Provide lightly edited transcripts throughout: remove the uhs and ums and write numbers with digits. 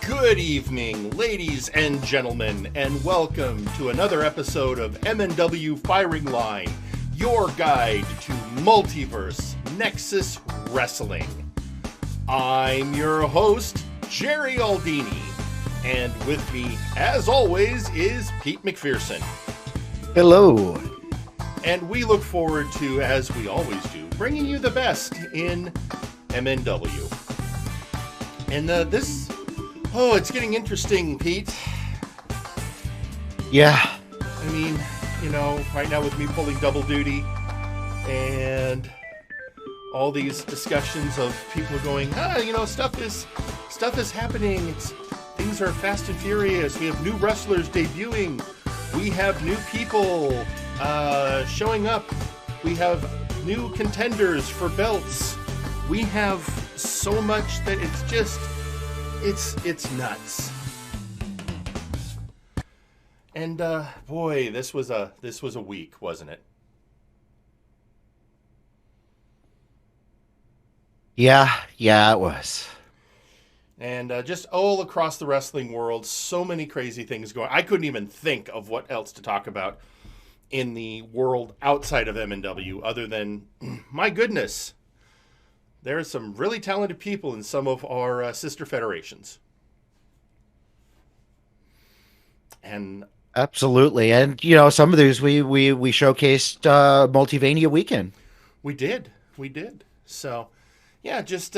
Good evening, ladies and gentlemen, and welcome to another episode of MNW Firing Line, your guide to Multiverse Nexus Wrestling. I'm your host, Jerry Aldini, and with me, as always, is Pete McPherson. Hello. And we look forward to, as we always do, bringing you the best in MNW. And it's getting interesting, Pete. Yeah. I mean, right now with me pulling double duty and all these discussions of people going, stuff is happening. Things are fast and furious. We have new wrestlers debuting. We have new people showing up. We have new contenders for belts. We have so much that it's nuts. And boy, this was a week, wasn't it? Yeah, it was. And just all across the wrestling world, so many crazy things going. I couldn't even think of what else to talk about in the world outside of MNW other than, my goodness, there are some really talented people in some of our sister federations. And absolutely. And, some of these we showcased Multivania weekend. We did. So, yeah, just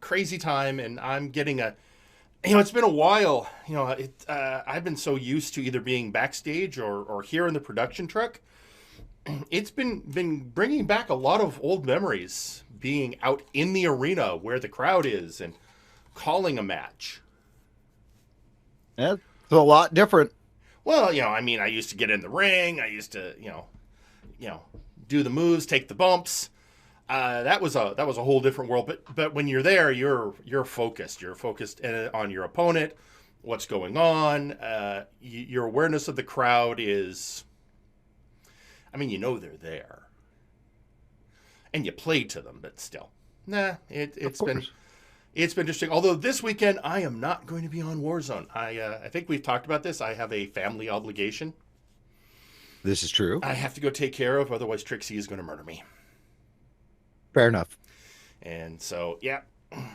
crazy time. And I'm getting it's been a while. I've been so used to either being backstage or here in the production truck. It's been bringing back a lot of old memories, being out in the arena where the crowd is and calling a match. That's a lot different. Well, I used to get in the ring. I used to, do the moves, take the bumps. That was a whole different world. But when you're there, you're focused. You're focused on your opponent, what's going on. Your awareness of the crowd is, they're there, and you play to them. But still, it's been interesting. Although this weekend I am not going to be on Warzone. I think we've talked about this. I have a family obligation. This is true. I have to go take care of. Otherwise, Trixie is going to murder me. Fair enough. And so, yeah. How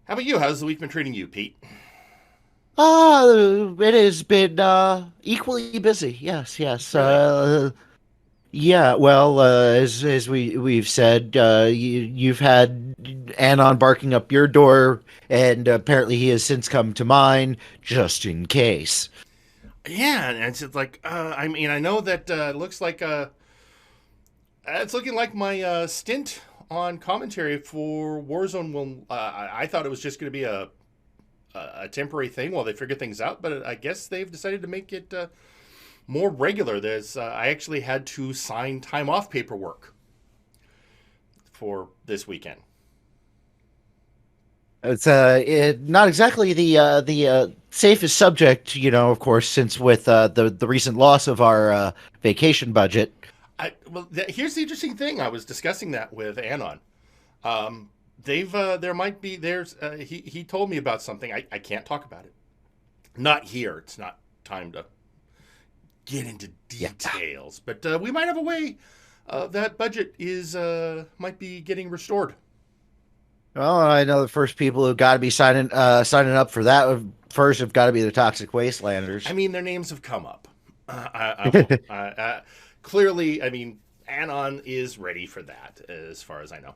about you? How's the week been treating you, Pete? It has been equally busy. Yes. Really? Yeah. Well, as we've said, you've had Anon barking up your door, and apparently he has since come to mine, just in case. Yeah, and it's like, I know that it looks like it's looking like my stint on commentary for Warzone will. I thought it was just going to be a temporary thing while they figure things out, but I guess they've decided to make it more regular. I actually had to sign time off paperwork for this weekend. It's not exactly the safest subject, of course, since with the recent loss of our vacation budget. Here's the interesting thing. I was discussing that with Anon. He told me about something. I can't talk about it. Not here. It's not time to get into details. Yeah. But we might have a way that budget might be getting restored. Well, I know the first people who've got to be signing up for that first have got to be the Toxic Wastelanders. Their names have come up. Clearly, Anon is ready for that, as far as I know.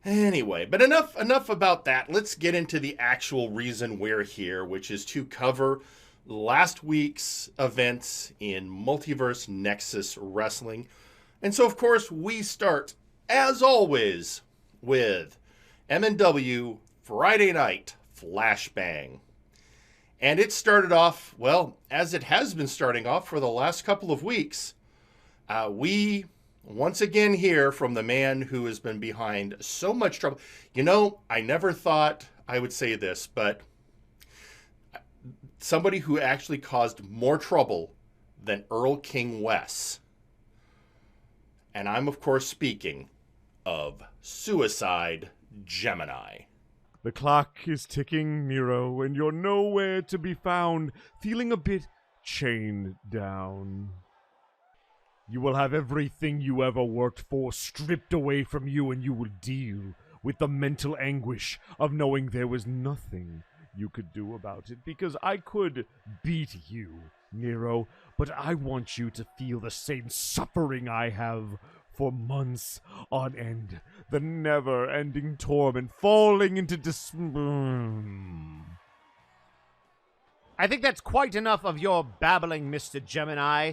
Anyway, but enough about that. Let's get into the actual reason we're here, which is to cover last week's events in Multiverse Nexus Wrestling. And so, of course, we start, as always, with MNW Friday Night Flashbang. And it started off, well, as it has been starting off for the last couple of weeks. We once again hear from the man who has been behind so much trouble. I never thought I would say this, but somebody who actually caused more trouble than Earl King Wes. And I'm, of course, speaking of Suicide Gemini. The clock is ticking, Nero, and you're nowhere to be found, feeling a bit chained down. You will have everything you ever worked for stripped away from you, and you will deal with the mental anguish of knowing there was nothing you could do about it, because I could beat you, Nero, but I want you to feel the same suffering I have for months on end, the never-ending torment, falling into I think that's quite enough of your babbling, Mr. Gemini.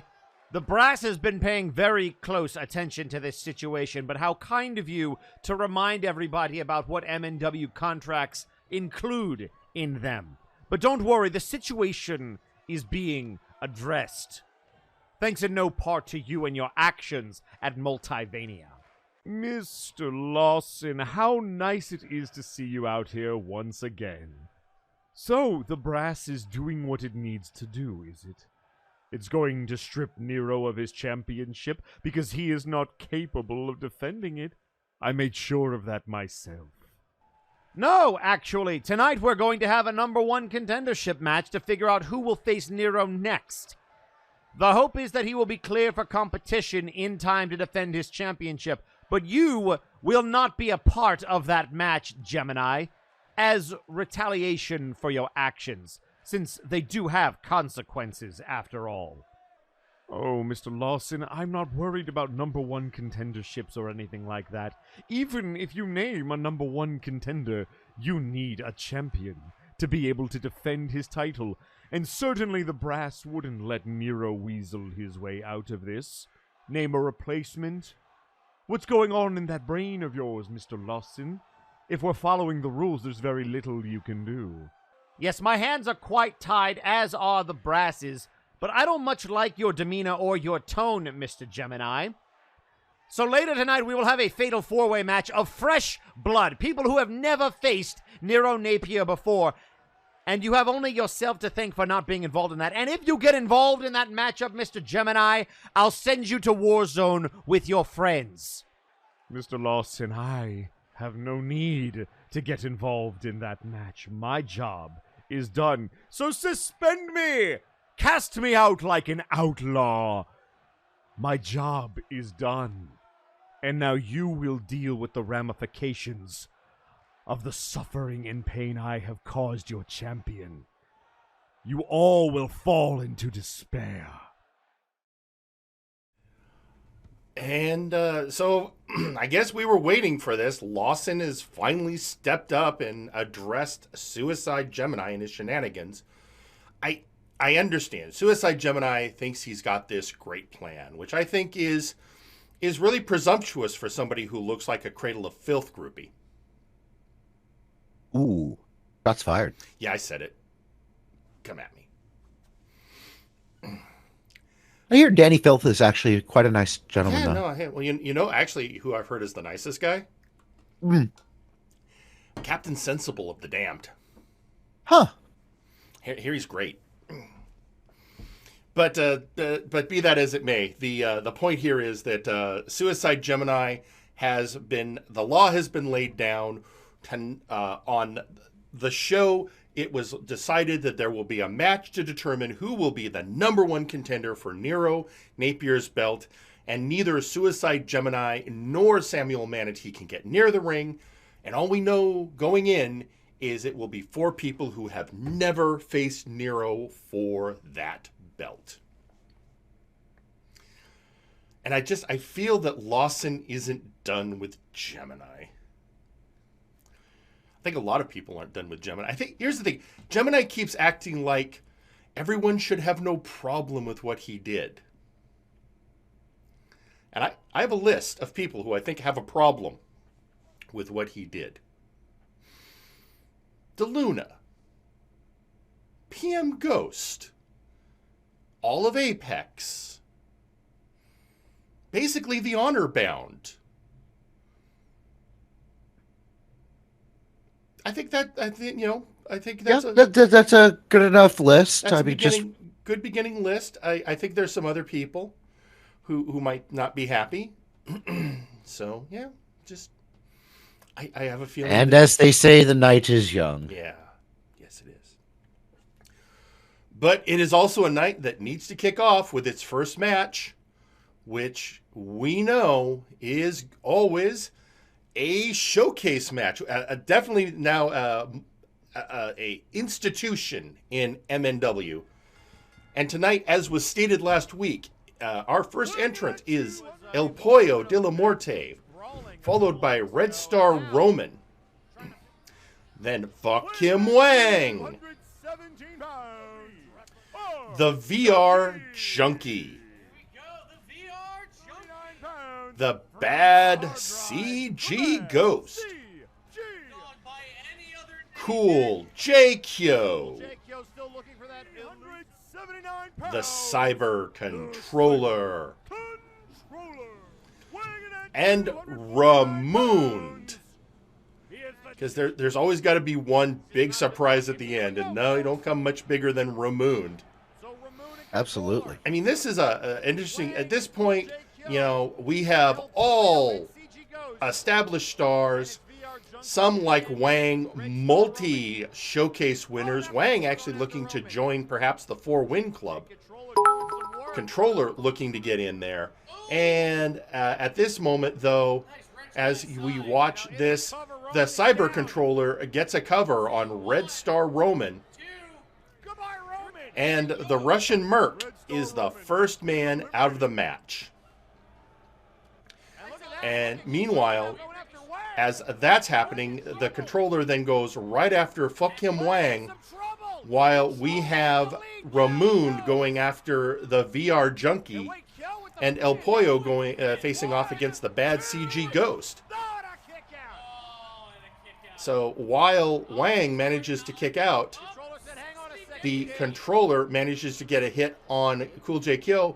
The brass has been paying very close attention to this situation, but how kind of you to remind everybody about what MNW contracts include in them. But don't worry, the situation is being addressed. Thanks in no part to you and your actions at Multivania. Mr. Lawson, how nice it is to see you out here once again. So, the brass is doing what it needs to do, is it? It's going to strip Nero of his championship because he is not capable of defending it. I made sure of that myself. No, actually, tonight we're going to have a #1 contendership match to figure out who will face Nero next. The hope is that he will be clear for competition in time to defend his championship, but you will not be a part of that match, Gemini, as retaliation for your actions, since they do have consequences after all. Oh, Mr. Lawson, I'm not worried about #1 contenderships or anything like that. Even if you name a #1 contender, you need a champion to be able to defend his title, and certainly the brass wouldn't let Nero weasel his way out of this. Name a replacement. What's going on in that brain of yours, Mr. Lawson? If we're following the rules, there's very little you can do. Yes, my hands are quite tied, as are the brasses, but I don't much like your demeanor or your tone, Mr. Gemini. So later tonight, we will have a fatal four-way match of fresh blood, people who have never faced Nero Napier before, and you have only yourself to thank for not being involved in that. And if you get involved in that matchup, Mr. Gemini, I'll send you to Warzone with your friends. Mr. Lawson, I have no need to get involved in that match. My job is done, so suspend me! Cast me out like an outlaw! My job is done, and now you will deal with the ramifications of the suffering and pain I have caused your champion. You all will fall into despair. And so I guess we were waiting for this. Lawson has finally stepped up and addressed Suicide Gemini and his shenanigans. I understand. Suicide Gemini thinks he's got this great plan, which I think is really presumptuous for somebody who looks like a Cradle of Filth groupie. Ooh, shots fired. Yeah, I said it. Come at me. I hear Danny Filth is actually quite a nice gentleman. Yeah, though. no, well, you know, actually, who I've heard is the nicest guy? Mm. Captain Sensible of the Damned. Huh. Here he's great. But be that as it may, the point here is that Suicide Gemini the law has been laid down on the show. It was decided that there will be a match to determine who will be the #1 contender for Nero Napier's belt, and neither Suicide Gemini nor Samuel Manatee can get near the ring. And all we know going in is it will be 4 people who have never faced Nero for that belt. And I feel that Lawson isn't done with Gemini. I think a lot of people aren't done with Gemini. I think, here's the thing. Gemini keeps acting like everyone should have no problem with what he did. And I have a list of people who I think have a problem with what he did. DeLuna, PM Ghost, all of Apex, basically the Honor Bound. I think that's that's a good enough list. That's good beginning list. I think there's some other people who might not be happy. So yeah, I have a feeling. And as they say, the night is young. Yeah. Yes, it is. But it is also a night that needs to kick off with its first match, which we know is always a showcase match. Definitely now a institution in MNW. And tonight, as was stated last week, our first entrant is El Pollo de la Muerte, followed by Red Star Roman. Then Fuck Kim Wang, the VR Junkie, the Bad CG Ghost, Cool JQ, the Cyber Controller, and Ramoond. Because there's always got to be one big surprise at the end, and no, you don't come much bigger than Ramoond. Absolutely. I mean, this is a interesting. At this point, you know, we have all established stars. Some like Wang, multi-showcase winners. Wang actually looking to join perhaps the 4-win club. Controller looking to get in there. And at this moment, though, as we watch this, the Cyber Controller gets a cover on Red Star Roman. And the Russian Merc is the first man out of the match. And meanwhile, as that's happening, the controller then goes right after Fuck Him Wang, while we have Ramoond going after the VR Junkie and El Pollo going facing off against the Bad CG Ghost. So while Wang manages to kick out, the controller manages to get a hit on Cool JQ,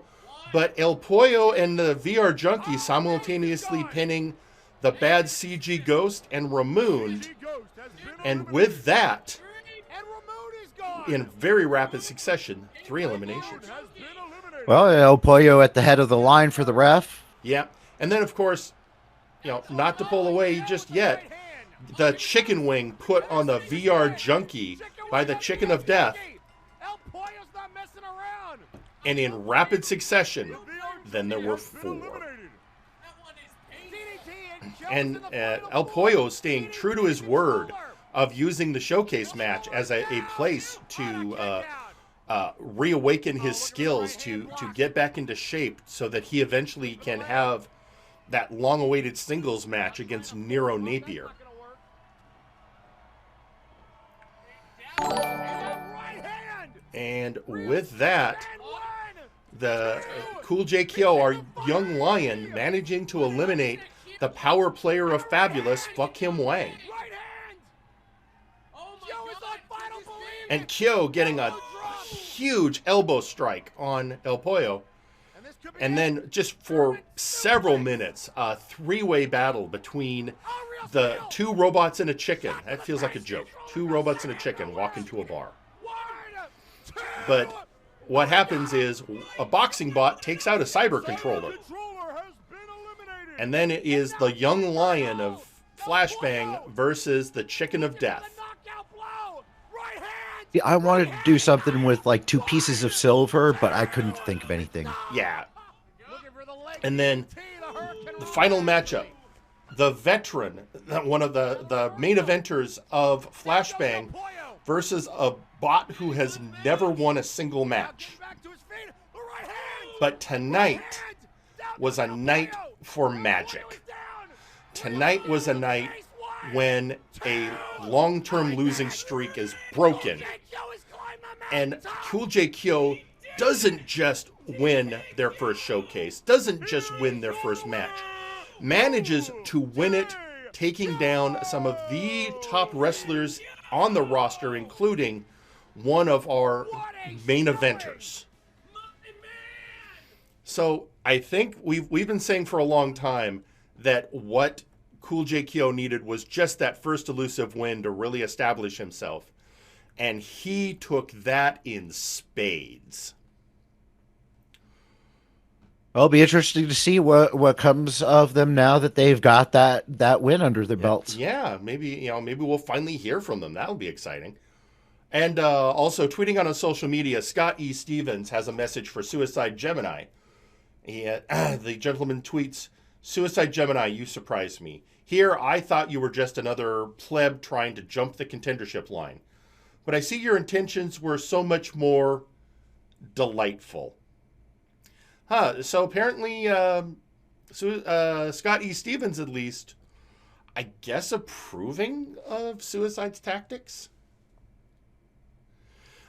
but El Pollo and the VR Junkie simultaneously pinning the Bad CG Ghost and Ramoond. And with that, in very rapid succession, 3 eliminations. Well, El Pollo at the head of the line for the ref. Yeah. And then, of course, you know, not to pull away just yet, the chicken wing put on the VR Junkie by the Chicken of Death. And in rapid succession, then there were 4. And El Pollo staying true to his word of using the showcase match as a place to reawaken his skills, to get back into shape so that he eventually can have that long-awaited singles match against Nero Napier. And with that, the Cool JQ, our young lion, managing to eliminate the power player of Fabulous, Fuck Him Wang. And Kyo getting a huge elbow strike on El Pollo. And then just for several minutes, a 3-way battle between the 2 robots and a chicken. That feels like a joke. 2 robots and a chicken walk into a bar. But what happens is a boxing bot takes out a cyber controller. And then it is the young lion of Flashbang versus the Chicken of Death. Yeah, I wanted to do something with like 2 pieces of silver, but I couldn't think of anything. Yeah. And then the final matchup, the veteran, one of the main eventers of Flashbang versus a bot who has never won a single match. But tonight was a night for magic. Tonight was a night when a long-term losing streak is broken. And Cool JQ doesn't just win their first showcase, doesn't just win their first match, manages to win it, taking down some of the top wrestlers on the roster, including one of our main eventers. So I think we've been saying for a long time that what Cool JQ needed was just that first elusive win to really establish himself. And he took that in spades. It'll be interesting to see what comes of them now that they've got that win under their belts. Yeah, maybe we'll finally hear from them. That'll be exciting. And also tweeting on social media, Scott E. Stevens has a message for Suicide Gemini. The gentleman tweets, "Suicide Gemini, you surprised me. Here, I thought you were just another pleb trying to jump the contendership line. But I see your intentions were so much more delightful." So apparently, Scott E. Stevens, at least, I guess, approving of Suicide's tactics.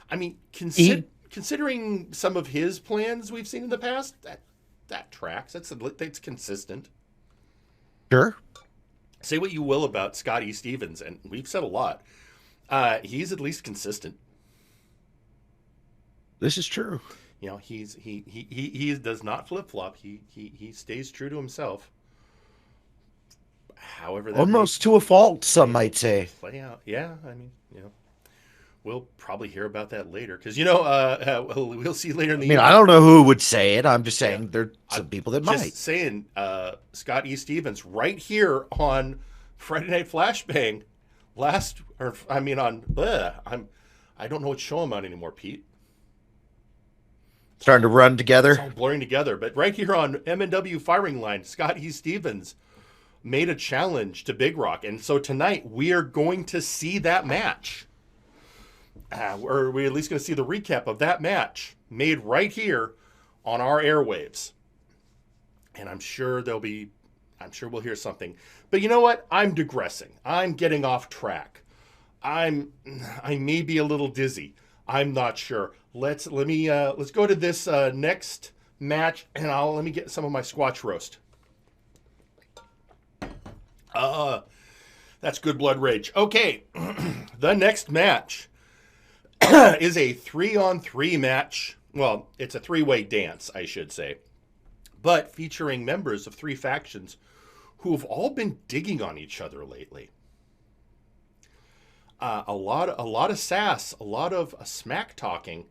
I mean, considering some of his plans we've seen in the past, that tracks. That's consistent. Sure. Say what you will about Scott E. Stevens, and we've said a lot. He's at least consistent. This is true. You know, he does not flip flop. He stays true to himself. However, that almost to a fault, some might say. Play out, yeah. I mean, we'll probably hear about that later because we'll see later in the year. I don't know who would say it. I'm just saying there's some people that might. Just saying, Scott E. Stevens right here on Friday Night Flashbang I don't know what show I'm on anymore, Pete. Starting to run together. It's all blurring together. But right here on MNW Firing Line, Scott E. Stevens made a challenge to Big Rock. And so tonight we are going to see that match. Or we're at least going to see the recap of that match made right here on our airwaves. And I'm sure we'll hear something. But you know what? I'm digressing. I'm getting off track. I may be a little dizzy. I'm not sure. Let's go to this next match, and let me get some of my Squatch roast. That's good blood rage. Okay, the next match is a 3-on-3 match. Well, it's a 3-way dance, I should say, but featuring members of 3 factions who have all been digging on each other lately. A lot of sass, a lot of smack talking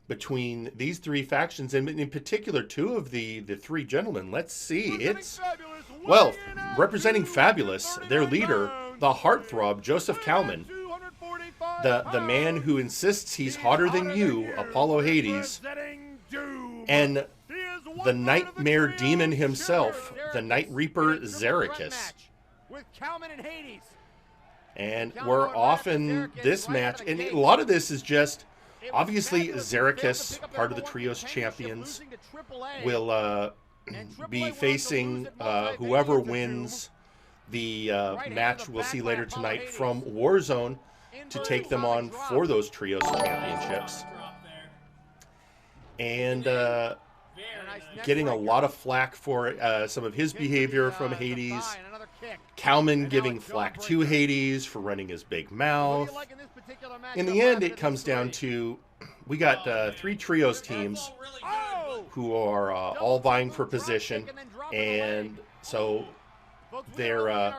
between these 3 factions, and in particular 2 of the 3 gentlemen. Let's see. Representing Fabulous, their leader, the heartthrob Joseph Kalman, the man who insists he's hotter than you, Apollo Hades, and the nightmare demon himself, the Night Reaper Zericus. And we're off in this match, and a lot of this is just, obviously, Zericus, part of the Trios Champions, will be facing whoever wins the match we'll see later tonight from Warzone to take them on for those Trios Championships. And getting a lot of flack for some of his behavior from Hades. Kalman giving flack to Hades for running his big mouth. In the end, it comes down to, we got 3 Trios teams who are all vying for position, and so their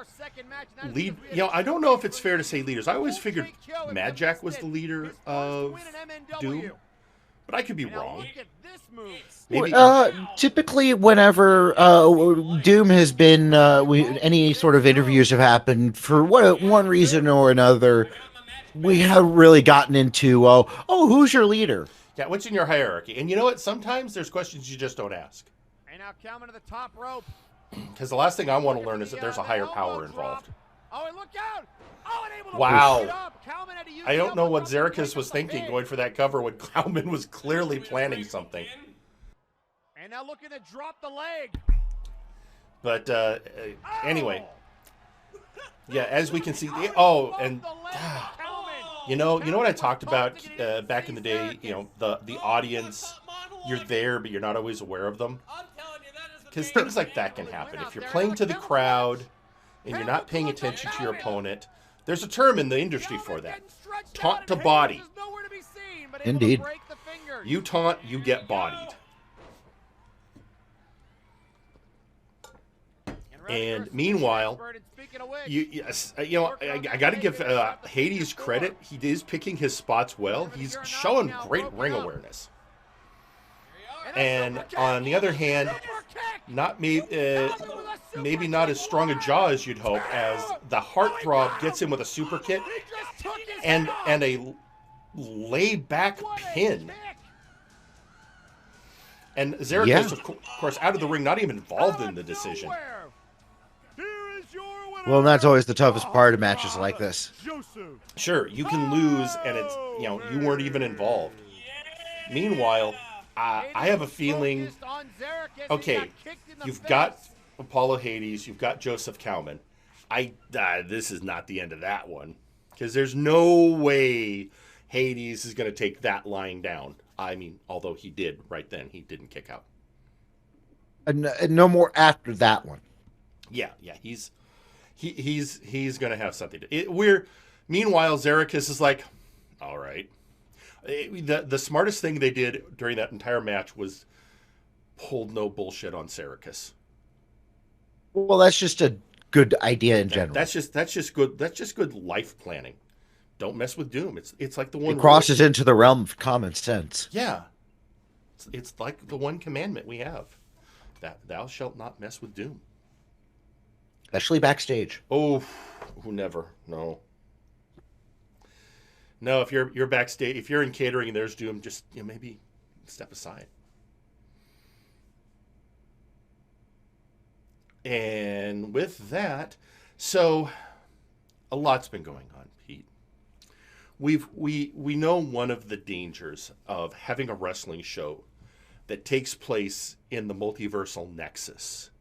lead, I don't know if it's fair to say leaders. I always figured Mad Jack was the leader of Doom, but I could be wrong. Maybe. Typically, whenever Doom has been, any sort of interviews have happened for one reason or another, we haven't really gotten into, who's your leader? Yeah, what's in your hierarchy? And you know what? Sometimes there's questions you just don't ask. And now Kalman to the top rope. Because the last thing I want to learn is that there's a higher power involved. Oh, and look out! Oh, and able to wow. I don't know what Zericus was thinking going for that cover when Kalman was clearly planning something. And now looking to drop the leg. But anyway. Yeah, as we can see. And you know what I talked about back in the day, the audience, you're there but you're not always aware of them. Because things like that can happen. If you're playing to the crowd and you're not paying attention to your opponent, there's a term in the industry for that. Taunt to body. Indeed. You taunt, you get bodied. And meanwhile, I got to give Hades credit. He is picking his spots well. He's showing great ring awareness. And on the other hand, maybe not as strong a jaw as you'd hope, as the heartthrob gets him with a super kick and a lay back pin. And Zerikis, of course, out of the ring, not even involved in the decision. Well, that's always the toughest part of matches like this. Sure, you can lose, and it's, you weren't even involved. Meanwhile, I have a feeling, okay, you've got Apollo Hades, you've got Joseph Cowman. This is not the end of that one, because there's no way Hades is going to take that lying down. I mean, although he did right then, he didn't kick out. No more after that one. Yeah, he's going to have something to. Meanwhile, Zerikis is like, all right. The smartest thing they did during that entire match was pulled no bullshit on Zerikis. Well, that's just a good idea in general. That's just good. That's just good life planning. Don't mess with Doom. It's like the one. It crosses into the realm of common sense. Yeah, it's like the one commandment we have, that thou shalt not mess with Doom. Especially backstage. Oh, never. No. No, if you're backstage, if you're in catering and there's Doom, just maybe step aside. And with that, so a lot's been going on, Pete. We know one of the dangers of having a wrestling show that takes place in the multiversal nexus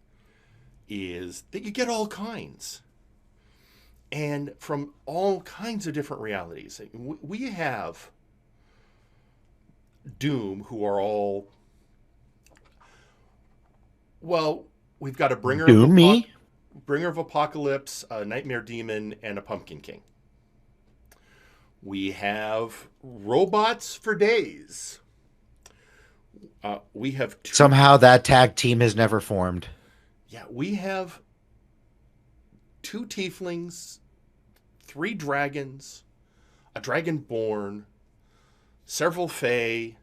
is that you get all kinds. And from all kinds of different realities. We have Doom, who are all... Well, we've got a Bringer of Apocalypse, a Nightmare Demon, and a Pumpkin King. We have robots for days. We have... Somehow that tag team has never formed. Yeah, we have 2 tieflings, 3 dragons, a dragonborn, several fae,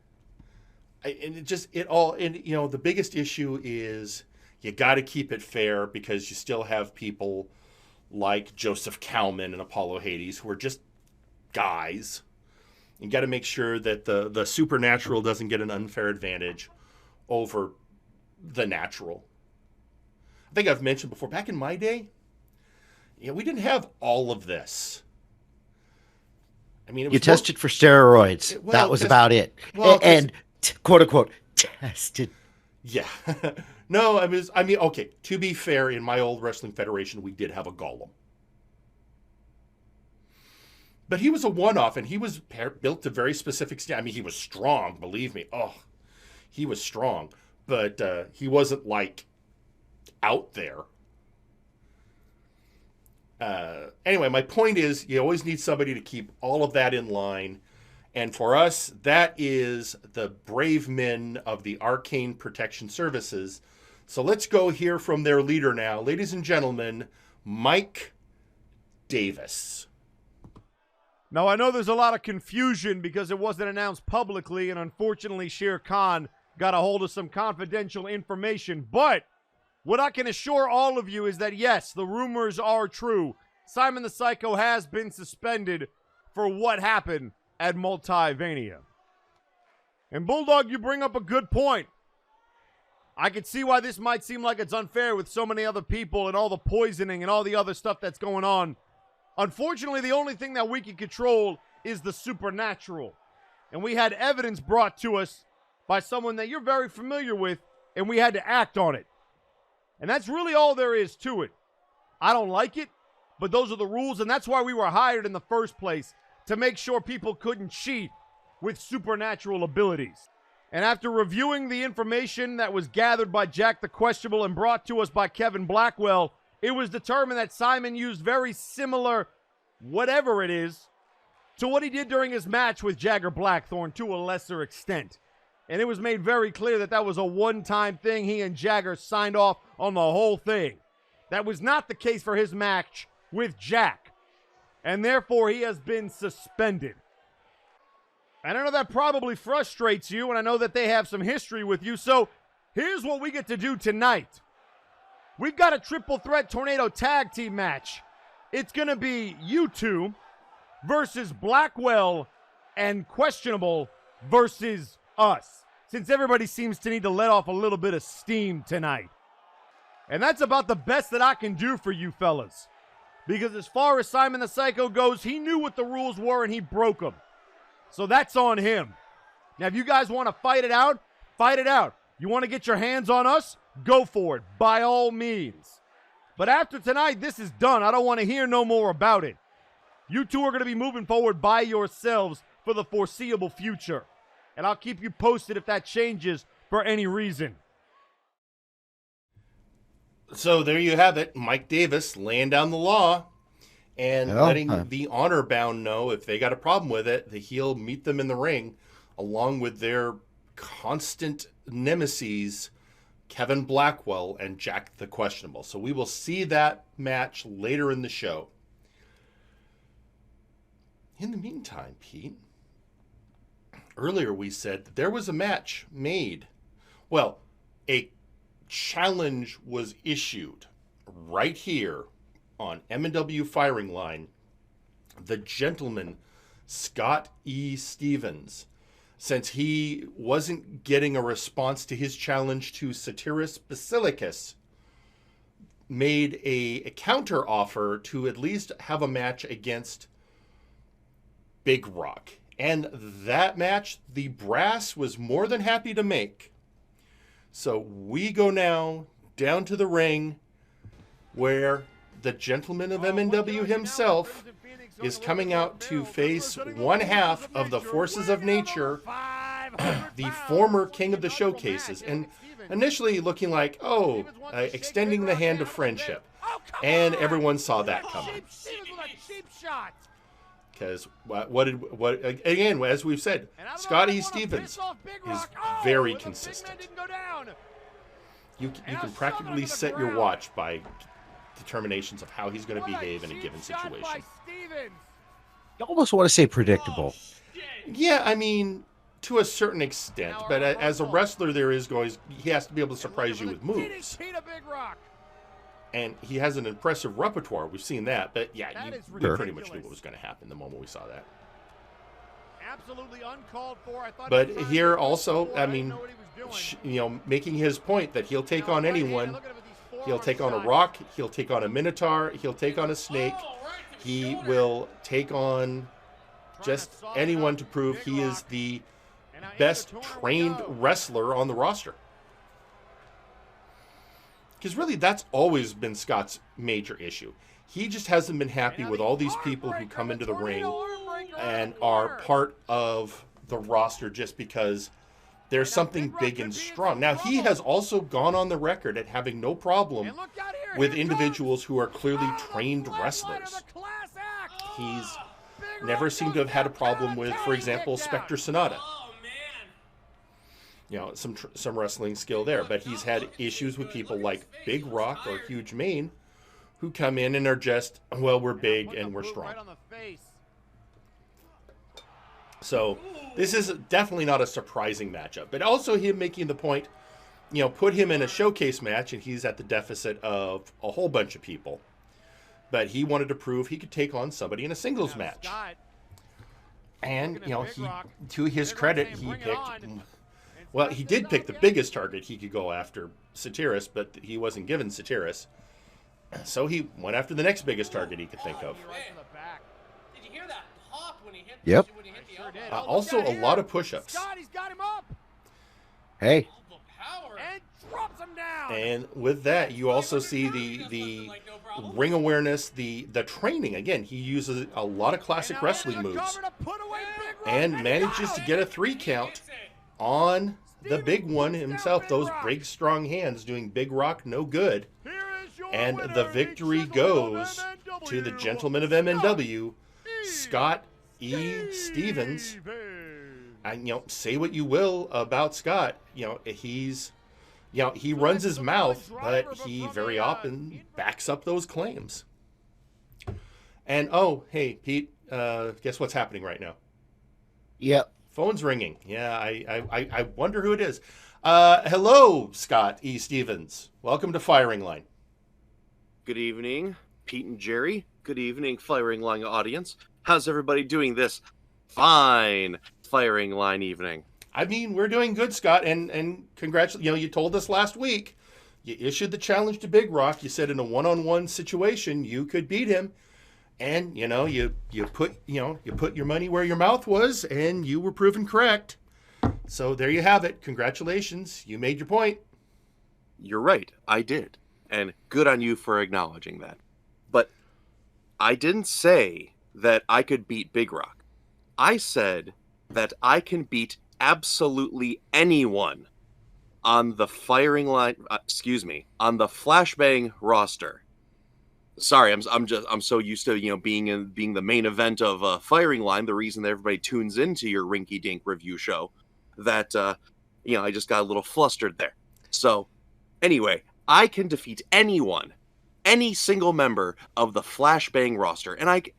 and the biggest issue is you got to keep it fair because you still have people like Joseph Cowman and Apollo Hades who are just guys. You got to make sure that the supernatural doesn't get an unfair advantage over the natural. I think I've mentioned before, back in my day, we didn't have all of this. I mean, you tested for steroids. That was about it. Well, and quote unquote tested. Yeah. No, I mean, okay. To be fair, in my old wrestling federation, we did have a golem, but he was a one-off, and he was built to very specific standards. I mean, he was strong. Believe me. Oh, he was strong, but he wasn't like out there. Anyway, my point is you always need somebody to keep all of that in line. And for us, that is the brave men of the Arcane Protection Services. So let's go hear from their leader now. Ladies and gentlemen, Mike Davis. Now, I know there's a lot of confusion because it wasn't announced publicly, and unfortunately, Shere Khan got a hold of some confidential information. But what I can assure all of you is that, yes, the rumors are true. Simon the Psycho has been suspended for what happened at Multivania. And Bulldog, you bring up a good point. I can see why this might seem like it's unfair with so many other people and all the poisoning and all the other stuff that's going on. Unfortunately, the only thing that we can control is the supernatural. And we had evidence brought to us by someone that you're very familiar with, and we had to act on it. And that's really all there is to it. I don't like it, but those are the rules, and that's why we were hired in the first place, to make sure people couldn't cheat with supernatural abilities. And after reviewing the information that was gathered by Jack the Questionable and brought to us by Kevin Blackwell, it was determined that Simon used very similar, whatever it is, to what he did during his match with Jagger Blackthorn to a lesser extent. And it was made very clear that that was a one-time thing. He and Jagger signed off on the whole thing. That was not the case for his match with Jack. And therefore, he has been suspended. And I know that probably frustrates you, and I know that they have some history with you, so here's what we get to do tonight. We've got a triple threat tornado tag team match. It's going to be you two versus Blackwell and Questionable versus us, since everybody seems to need to let off a little bit of steam tonight. And that's about the best that I can do for you fellas. Because as far as Simon the Psycho goes, he knew what the rules were and he broke them. So that's on him. Now, if you guys want to fight it out, fight it out. You want to get your hands on us? Go for it, by all means. But after tonight, this is done. I don't want to hear no more about it. You two are going to be moving forward by yourselves for the foreseeable future. And I'll keep you posted if that changes for any reason. So there you have it. Mike Davis laying down the law and letting the honor bound know if they got a problem with it, that he'll meet them in the ring along with their constant nemesis, Kevin Blackwell and Jack the Questionable. So we will see that match later in the show. In the meantime, Pete, earlier we said that there was a match made. Well, a challenge was issued right here on MNW Firing Line. The gentleman, Scott E. Stevens, since he wasn't getting a response to his challenge to Satyrus Basilicus, made a counter offer to at least have a match against Big Rock. And that match, the brass was more than happy to make. So we go now down to the ring where the gentleman of MNW himself is coming out to face one half of the forces of nature, the former king of the showcases, and initially looking like, extending the hand of friendship. And everyone saw that coming. Because again, as we've said, Scotty Stevens is very consistent. You can practically set your watch by determinations of how he's going to behave in a given situation. You almost want to say predictable. Yeah, I mean, to a certain extent. But as a wrestler, he has to be able to surprise you with moves. And he has an impressive repertoire. We've seen that. But yeah, we pretty much knew what was going to happen the moment we saw that. Absolutely uncalled for. But here also, I mean, making his point that he'll take on anyone. He'll take on a rock. He'll take on a minotaur. He'll take on a snake. He will take on just anyone to prove he is the best trained wrestler on the roster. Because really, that's always been Scott's major issue. He just hasn't been happy with all these people who come into the ring and are part of the roster just because there's something big and strong. Now, he has also gone on the record at having no problem with individuals who are clearly trained wrestlers. He's never seemed to have had a problem with, for example, Spectre Sonata. Some wrestling skill there. But he's had issues with people like Big Rock or Huge Mane who come in and are just, we're big and we're strong. So this is definitely not a surprising matchup. But also him making the point, put him in a showcase match and he's at the deficit of a whole bunch of people. But he wanted to prove he could take on somebody in a singles match. And, to his credit, he did pick the biggest target he could go after, Satyrus, but he wasn't given Satyrus. So he went after the next biggest target he could think of. Did you hear that pop when he hit Yep. Also, a lot of push-ups. He's got him up. Hey. And drops him down. And with that, you also see the ring awareness, the training. Again, he uses a lot of classic wrestling moves and manages to get a 3 count on the big one himself. Those big, strong hands doing Big Rock no good. And the victory goes to the gentleman of MNW, Scott E. Stevens. And, say what you will about Scott. He's, he runs his mouth, but he very often backs up those claims. And, hey, Pete, guess what's happening right now? Yep. Phone's ringing. Yeah, I wonder who it is. Hello, Scott E. Stevens. Welcome to Firing Line. Good evening, Pete and Jerry. Good evening, Firing Line audience. How's everybody doing this fine Firing Line evening? I mean, we're doing good, Scott, and congratulations. You know, you told us last week, you issued the challenge to Big Rock. You said in a one-on-one situation you could beat him, and you know, you put your money where your mouth was, and you were proven correct. So there you have it. Congratulations, you made your point. You're right, I did, and good on you for acknowledging that. But I didn't say that I could beat Big Rock. I said that I can beat absolutely anyone on the Firing Line, on the Flashbang roster. Sorry, I'm so used to being the main event of Firing Line, the reason that everybody tunes into your rinky dink review show, that I just got a little flustered there. So anyway, I can defeat anyone, any single member of the Flashbang roster, and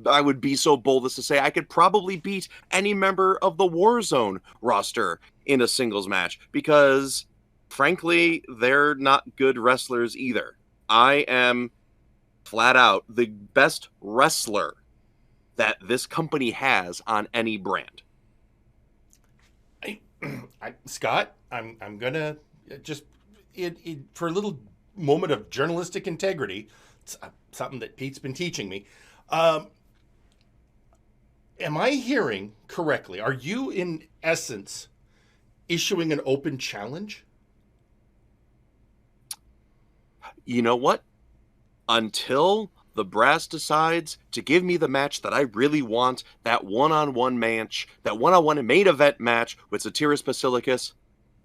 I would be so bold as to say I could probably beat any member of the Warzone roster in a singles match, because frankly, they're not good wrestlers either. I am flat out the best wrestler that this company has on any brand. Scott, I'm gonna just for a little moment of journalistic integrity. It's something that Pete's been teaching me. Am I hearing correctly? Are you, in essence, issuing an open challenge? You know what? Until the brass decides to give me the match that I really want, that one-on-one match, that one-on-one main event match with Satiris Basilicus,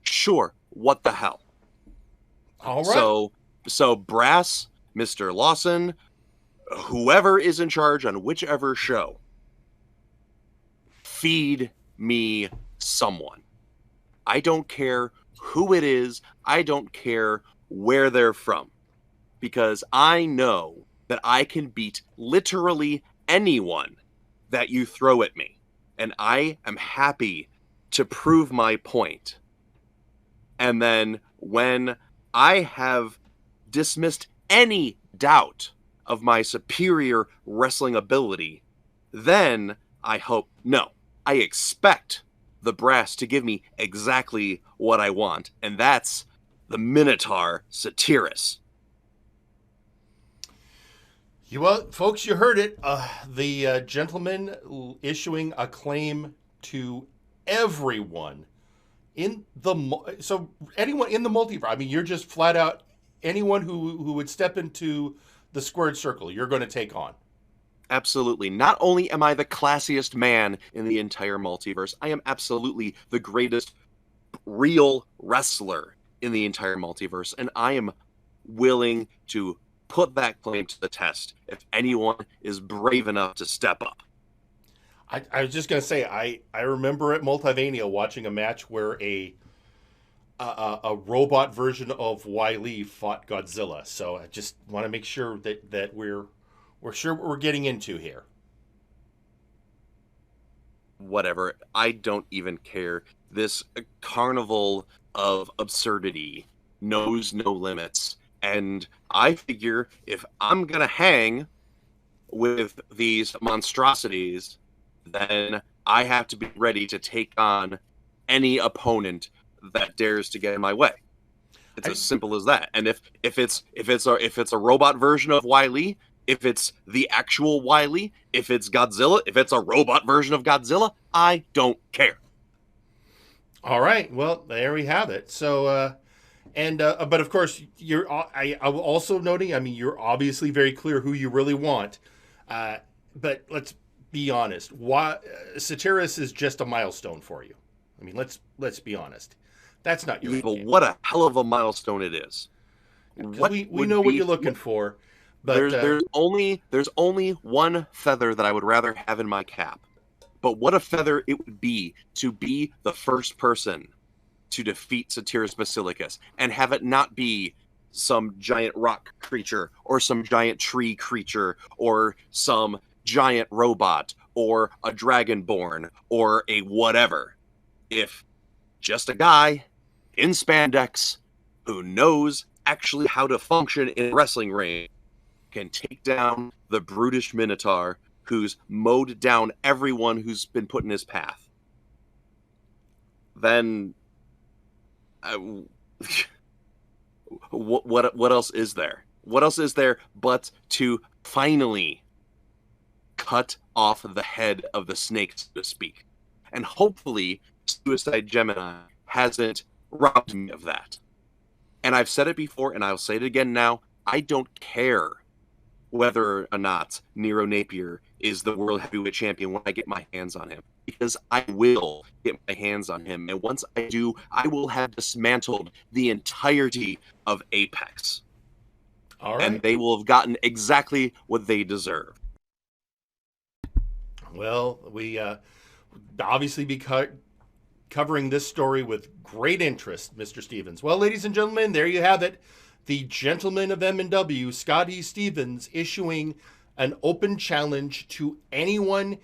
sure, what the hell? All right. So brass, Mr. Lawson, whoever is in charge on whichever show, feed me someone. I don't care who it is. I don't care where they're from, because I know that I can beat literally anyone that you throw at me. And I am happy to prove my point. And then when I have dismissed any doubt of my superior wrestling ability, then I expect the brass to give me exactly what I want, and that's the Minotaur Satiris. Folks, you heard it. The gentleman issuing a claim to everyone anyone in the multiverse. I mean, you're just flat out anyone who would step into the squared circle, you're going to take on. Absolutely. Not only am I the classiest man in the entire multiverse, I am absolutely the greatest real wrestler in the entire multiverse, and I am willing to put that claim to the test if anyone is brave enough to step up. I was just going to say, I remember at Multivania watching a match where a robot version of Wily fought Godzilla. So I just want to make sure that we're sure what we're getting into here. Whatever. I don't even care. This carnival of absurdity knows no limits. And I figure if I'm going to hang with these monstrosities, then I have to be ready to take on any opponent that dares to get in my way. It's as simple as that. And if it's a robot version of Wily, if it's the actual Wily, if it's Godzilla, if it's a robot version of Godzilla, I don't care. All right. Well, there we have it. So, but of course, I'm also noting, I mean, you're obviously very clear who you really want. But let's be honest. Satiris is just a milestone for you. I mean, let's be honest. That's not your. But what a hell of a milestone it is. We know what you're looking for. But there's only one feather that I would rather have in my cap. But what a feather it would be to be the first person to defeat Satiris Basilicus and have it not be some giant rock creature or some giant tree creature or some giant robot or a Dragonborn or a whatever. If just a guy in spandex who knows actually how to function in a wrestling ring can take down the brutish Minotaur who's mowed down everyone who's been put in his path, then what else is there? What else is there but to finally cut off the head of the snake, so to speak? And hopefully Suicide Gemini hasn't robbed me of that. And I've said it before, and I'll say it again now, I don't care whether or not Nero Napier is the World Heavyweight Champion when I get my hands on him. Because I will get my hands on him. And once I do, I will have dismantled the entirety of Apex. All right. And they will have gotten exactly what they deserve. Well, we obviously be covering this story with great interest, Mr. Stevens. Well, ladies and gentlemen, there you have it. The gentleman of MNW, Scotty Stevens, issuing an open challenge to anyone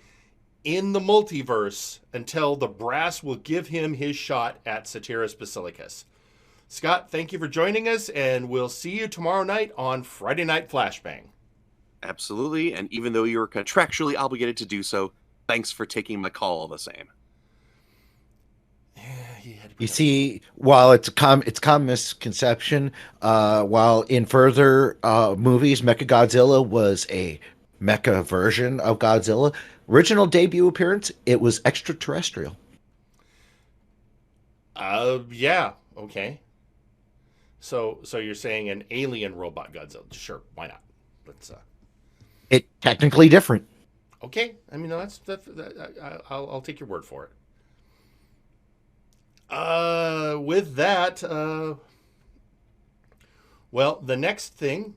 in the multiverse until the brass will give him his shot at Satyrus Basilicus. Scott, thank you for joining us, and we'll see you tomorrow night on Friday Night Flashbang. Absolutely, and even though you're contractually obligated to do so, thanks for taking my call all the same. You see, while it's common misconception, while in further movies, Mechagodzilla was a mecha version of Godzilla. Original debut appearance, it was extraterrestrial. Yeah, okay. So you're saying an alien robot Godzilla? Sure, why not? Let's. It technically different. Okay, I mean I'll take your word for it. With that, well, the next thing,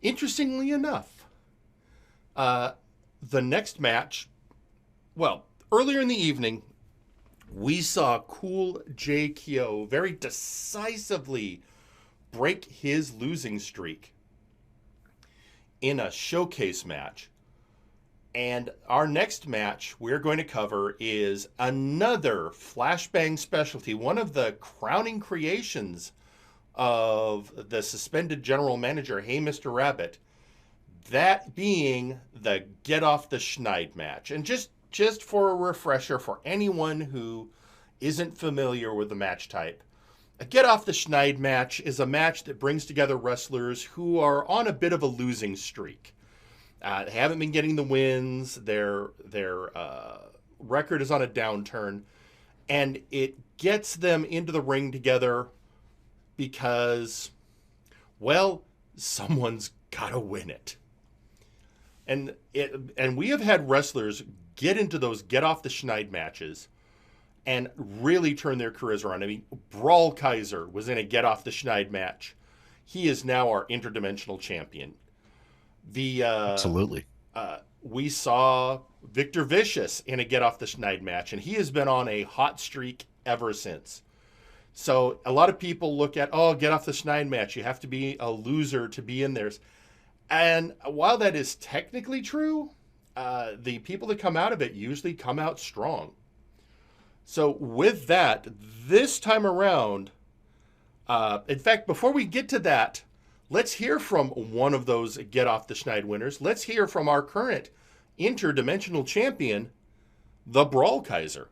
interestingly enough, the next match, well, earlier in the evening, we saw Cool J. Kyo very decisively break his losing streak in a showcase match. And our next match we're going to cover is another Flashbang specialty, one of the crowning creations of the suspended general manager, Hey Mr. Rabbit, that being the Get Off the Schneid match. And just for a refresher for anyone who isn't familiar with the match type, a Get Off the Schneid match is a match that brings together wrestlers who are on a bit of a losing streak. They haven't been getting the wins. Their record is on a downturn, and it gets them into the ring together because, well, someone's got to win it. And we have had wrestlers get into those Get Off the Schneid matches and really turn their careers around. I mean, Brawl Kaiser was in a Get Off the Schneid match. He is now our interdimensional champion. Absolutely. We saw Victor Vicious in a Get Off the Schneid match, and he has been on a hot streak ever since. So a lot of people look at, Get Off the Schneid match, you have to be a loser to be in theirs. And while that is technically true, the people that come out of it usually come out strong. So with that, this time around, in fact, before we get to that, let's hear from one of those Get Off the Schneid winners. Let's hear from our current interdimensional champion, the Brawl Kaiser.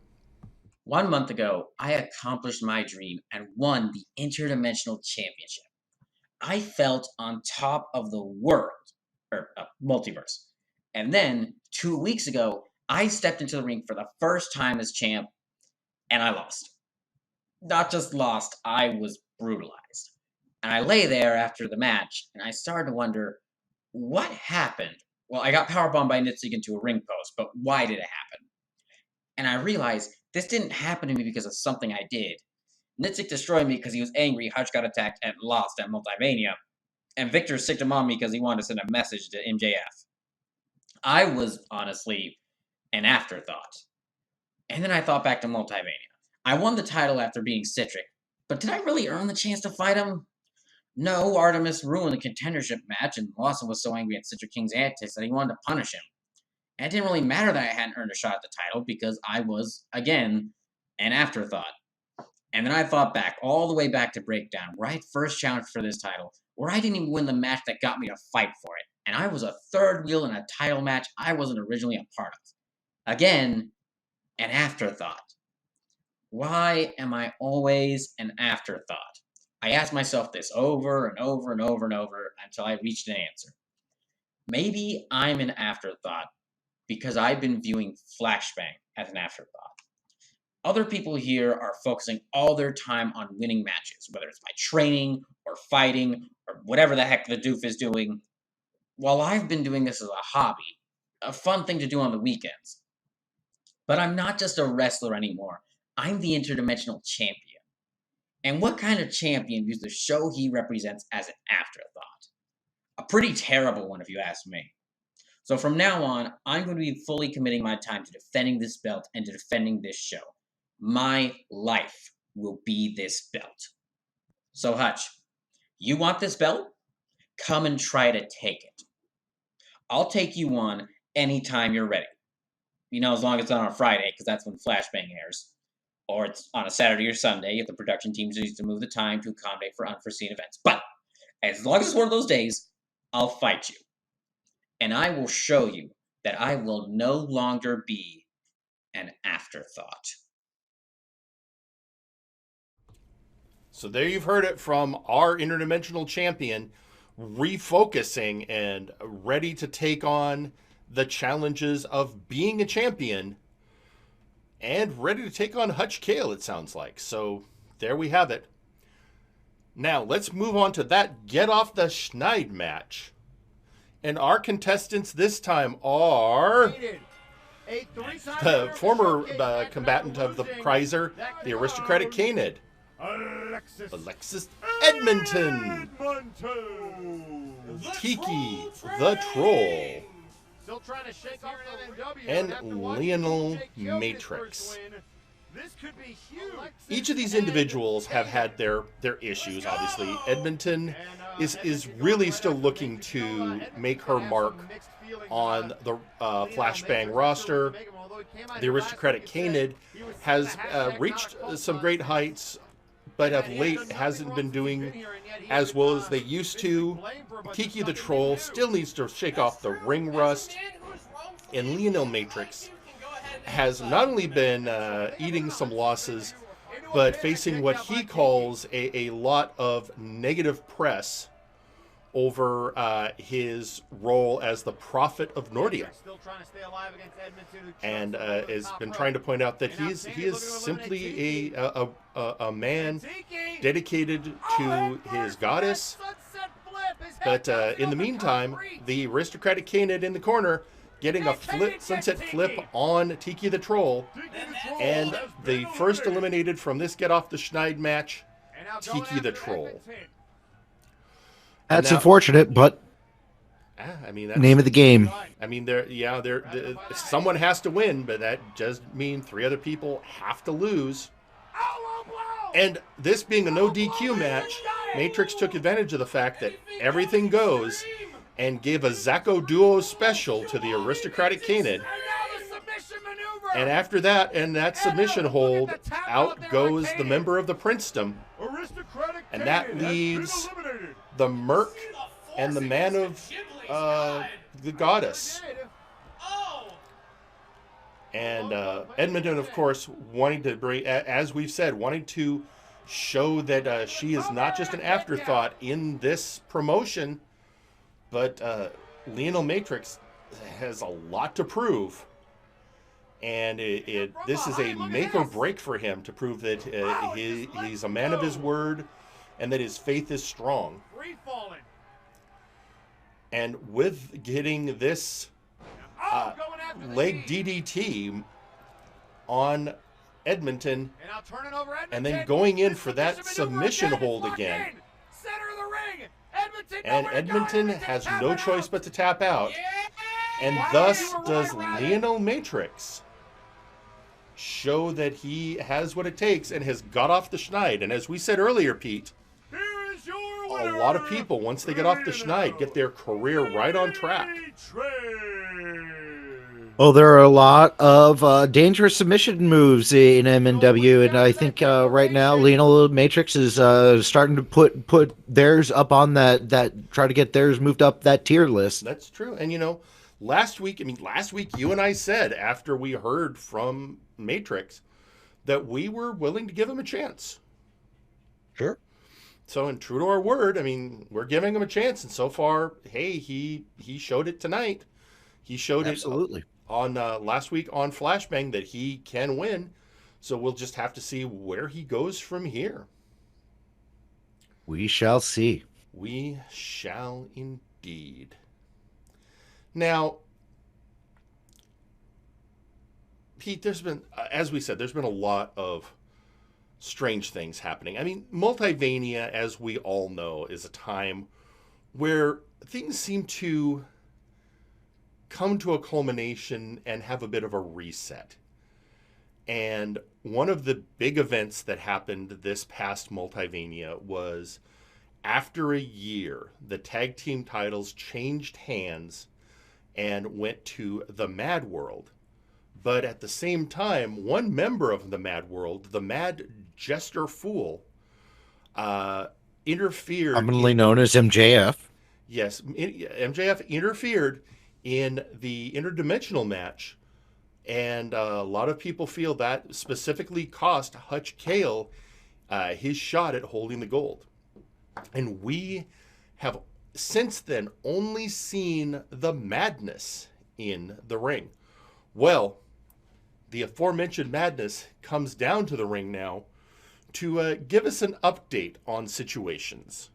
1 month ago, I accomplished my dream and won the Interdimensional Championship. I felt on top of the world, or multiverse. And then, 2 weeks ago, I stepped into the ring for the first time as champ, and I lost. Not just lost, I was brutalized. And I lay there after the match, and I started to wonder, what happened? Well, I got powerbombed by Nitzik into a ring post, but why did it happen? And I realized this didn't happen to me because of something I did. Nitzik destroyed me because he was angry Hutch got attacked and lost at Multivania, and Victor sicked him on me because he wanted to send a message to MJF. I was, honestly, an afterthought. And then I thought back to Multivania. I won the title after beating Citric, but did I really earn the chance to fight him? No, Artemis ruined the contendership match, and Lawson was so angry at Citric King's antics that he wanted to punish him. And it didn't really matter that I hadn't earned a shot at the title because I was, again, an afterthought. And then I thought back, all the way back to Breakdown, where I had first challenged for this title, where I didn't even win the match that got me to fight for it. And I was a third wheel in a title match I wasn't originally a part of. Again, an afterthought. Why am I always an afterthought? I asked myself this over and over and over and over until I reached an answer. Maybe I'm an afterthought because I've been viewing Flashbang as an afterthought. Other people here are focusing all their time on winning matches, whether it's by training or fighting or whatever the heck the doof is doing, while I've been doing this as a hobby, a fun thing to do on the weekends. But I'm not just a wrestler anymore. I'm the interdimensional champion. And what kind of champion views the show he represents as an afterthought? A pretty terrible one, if you ask me. So from now on, I'm going to be fully committing my time to defending this belt and to defending this show. My life will be this belt. So Hutch, you want this belt? Come and try to take it. I'll take you on anytime you're ready. You know, as long as it's on a Friday, because that's when Flashbang airs. Or it's on a Saturday or Sunday if the production team needs to move the time to accommodate for unforeseen events. But as long as it's one of those days, I'll fight you. And I will show you that I will no longer be an afterthought. So there you've heard it from our interdimensional champion, refocusing and ready to take on the challenges of being a champion and ready to take on Hutch Kale, it sounds like. So there we have it. Now let's move on to that Get Off the Schneid match. And our contestants this time are the former combatant of the Kaiser, the aristocratic Canid, Alexis Edmonton, Tiki the Troll, and Lionel Matrix. Each of these individuals have had their issues, obviously. Edmonton is really still looking to make her mark on the Flashbang roster. The aristocratic Canid has reached some great heights, but of late hasn't been doing as well as they used to. Tiki the Troll still needs to shake off the ring rust. And Lionel Matrix has not only been eating some losses, but facing what he calls a lot of negative press over his role as the Prophet of Nordia. And has been trying to point out that he is simply a man dedicated to his goddess. But in the meantime, the aristocratic Canid in the corner getting a sunset flip on Tiki the Troll. And the first eliminated from this Get Off the Schneid match, Tiki the Troll. That's unfortunate, but I mean, name of the game. I mean, someone has to win, but that does mean 3 other people have to lose. And this being a no DQ match, Matrix took advantage of the fact that everything goes and gave a Zacco Duo special to the aristocratic Canid. And after that, and that submission hold, out goes the member of the Princedom. And that leaves the Merc and the man of the goddess. And Edmonton, of course, wanting to bring, as we've said, wanting to show that she is not just an afterthought in this promotion, but Lionel Matrix has a lot to prove. And this is a make or break for him to prove that he's a man of his word and that his faith is strong. And with getting this leg DDT on Edmonton and then going in for that submission hold again, and Edmonton has no choice but to tap out, and thus does Lionel Matrix show that he has what it takes and has got off the Schneid. And as we said earlier, Pete, a lot of people, once they get off the Schneid, get their career right on track. Well, there are a lot of dangerous submission moves in MNW, and I think right now Lionel Matrix is starting to put theirs up on that try to get theirs moved up that tier list. That's true. And last week you and I said after we heard from Matrix that we were willing to give him a chance. Sure. So, and true to our word, we're giving him a chance, and so far, hey, he showed it tonight. He showed Absolutely. it on last week on Flashbang that he can win. So we'll just have to see where he goes from here. We shall see. We shall indeed. Now, Pete, there's been, as we said, there's been a lot of strange things happening. Multivania, as we all know, is a time where things seem to come to a culmination and have a bit of a reset. And one of the big events that happened this past Multivania was after a year, the tag team titles changed hands and went to the Mad World. But at the same time, one member of the Mad World, the Mad Jester Fool, interfered. Commonly known as MJF. Yes, MJF interfered in the interdimensional match, and a lot of people feel that specifically cost Hutch Cale his shot at holding the gold. And we have since then only seen the madness in the ring. Well, the aforementioned madness comes down to the ring now to give us an update on situations.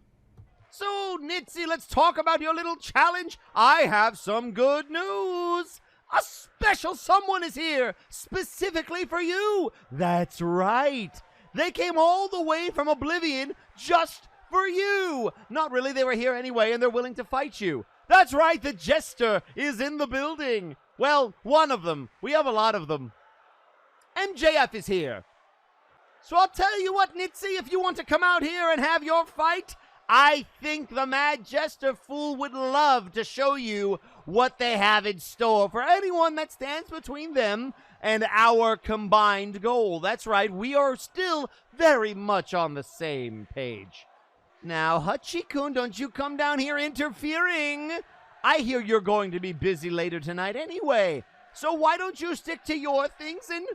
So, Nitzy, let's talk about your little challenge. I have some good news. A special someone is here, specifically for you. That's right. They came all the way from Oblivion just for you. Not really, they were here anyway, and they're willing to fight you. That's right, the Jester is in the building. Well, one of them. We have a lot of them. MJF is here. So I'll tell you what, Nitzy, if you want to come out here and have your fight, I think the Mad Jester Fool would love to show you what they have in store for anyone that stands between them and our combined goal. That's right, we are still very much on the same page. Now, Hutchie-kun, don't you come down here interfering. I hear you're going to be busy later tonight anyway. So why don't you stick to your things and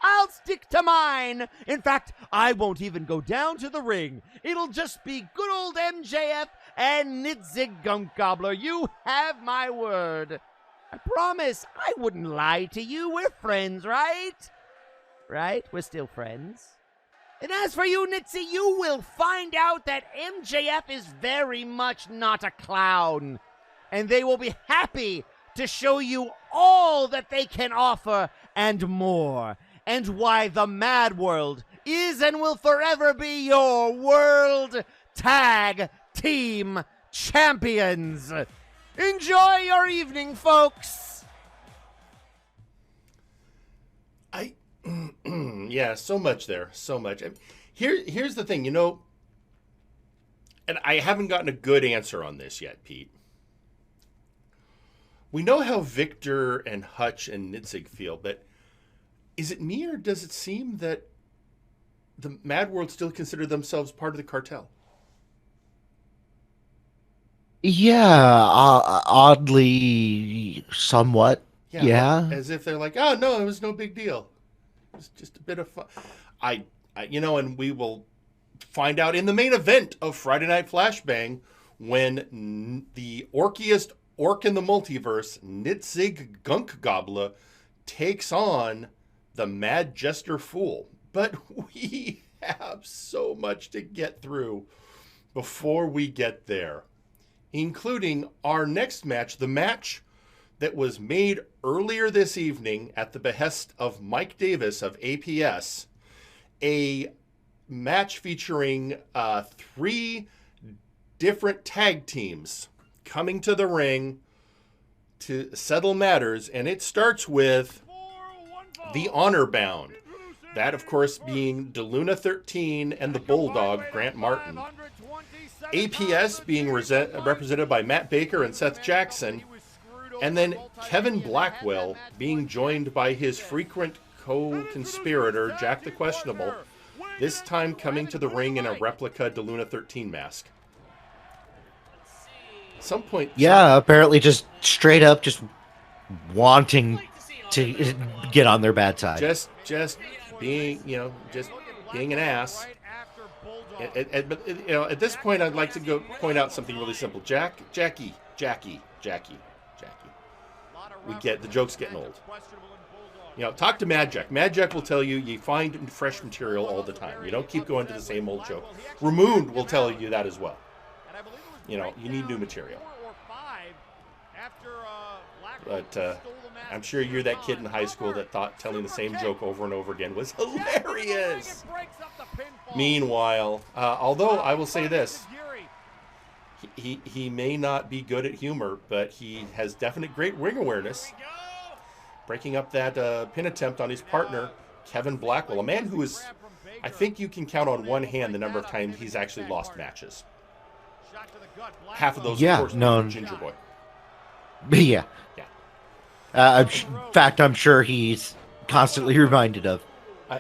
I'll stick to mine. In fact, I won't even go down to the ring. It'll just be good old MJF and Nitzig Gunk Gobbler. You have my word. I promise I wouldn't lie to you. We're friends, right? Right? We're still friends. And as for you, Nitzy, you will find out that MJF is very much not a clown. And they will be happy to show you all that they can offer and more, and why the Mad World is and will forever be your World Tag Team Champions. Enjoy your evening, folks. Yeah, so much there, so much. Here's the thing, and I haven't gotten a good answer on this yet, Pete. We know how Victor and Hutch and Nitzig feel, but is it me or does it seem that the Mad World still consider themselves part of the cartel? Yeah, oddly, somewhat. Yeah. As if they're like, oh, no, it was no big deal. It was just a bit of fun. And we will find out in the main event of Friday Night Flashbang when the orkiest orc in the multiverse, Nitzig Gunk Gobbler, takes on the Mad Jester Fool. But we have so much to get through before we get there, including our next match, the match that was made earlier this evening at the behest of Mike Davis of APS, a match featuring 3 different tag teams coming to the ring to settle matters, and it starts with the Honor Bound. That, of course, being DeLuna 13 and the Bulldog, Grant Martin. APS being represented by Matt Baker and Seth Jackson. And then Kevin Blackwell being joined by his frequent co-conspirator, Jack the Questionable, this time coming to the ring in a replica DeLuna 13 mask. At some point... Yeah, apparently just straight up just wanting to get on their bad side. Just being, just being an ass. At this point, I'd like to go point out something really simple. Jackie. We get the joke's getting old. Talk to Mad Jack. Mad Jack will tell you find fresh material all the time. You don't keep going to the same old joke. Ramon will tell you that as well. You need new material. But I'm sure you're that kid in high school that thought telling the same joke over and over again was hilarious. Meanwhile, although I will say this, he may not be good at humor, but he has definite great ring awareness. Breaking up that pin attempt on his partner, Kevin Blackwell, a man who is, I think you can count on one hand the number of times he's actually lost matches. Half of those, of course, were Ginger Boy. Yeah. In fact, I'm sure he's constantly reminded of.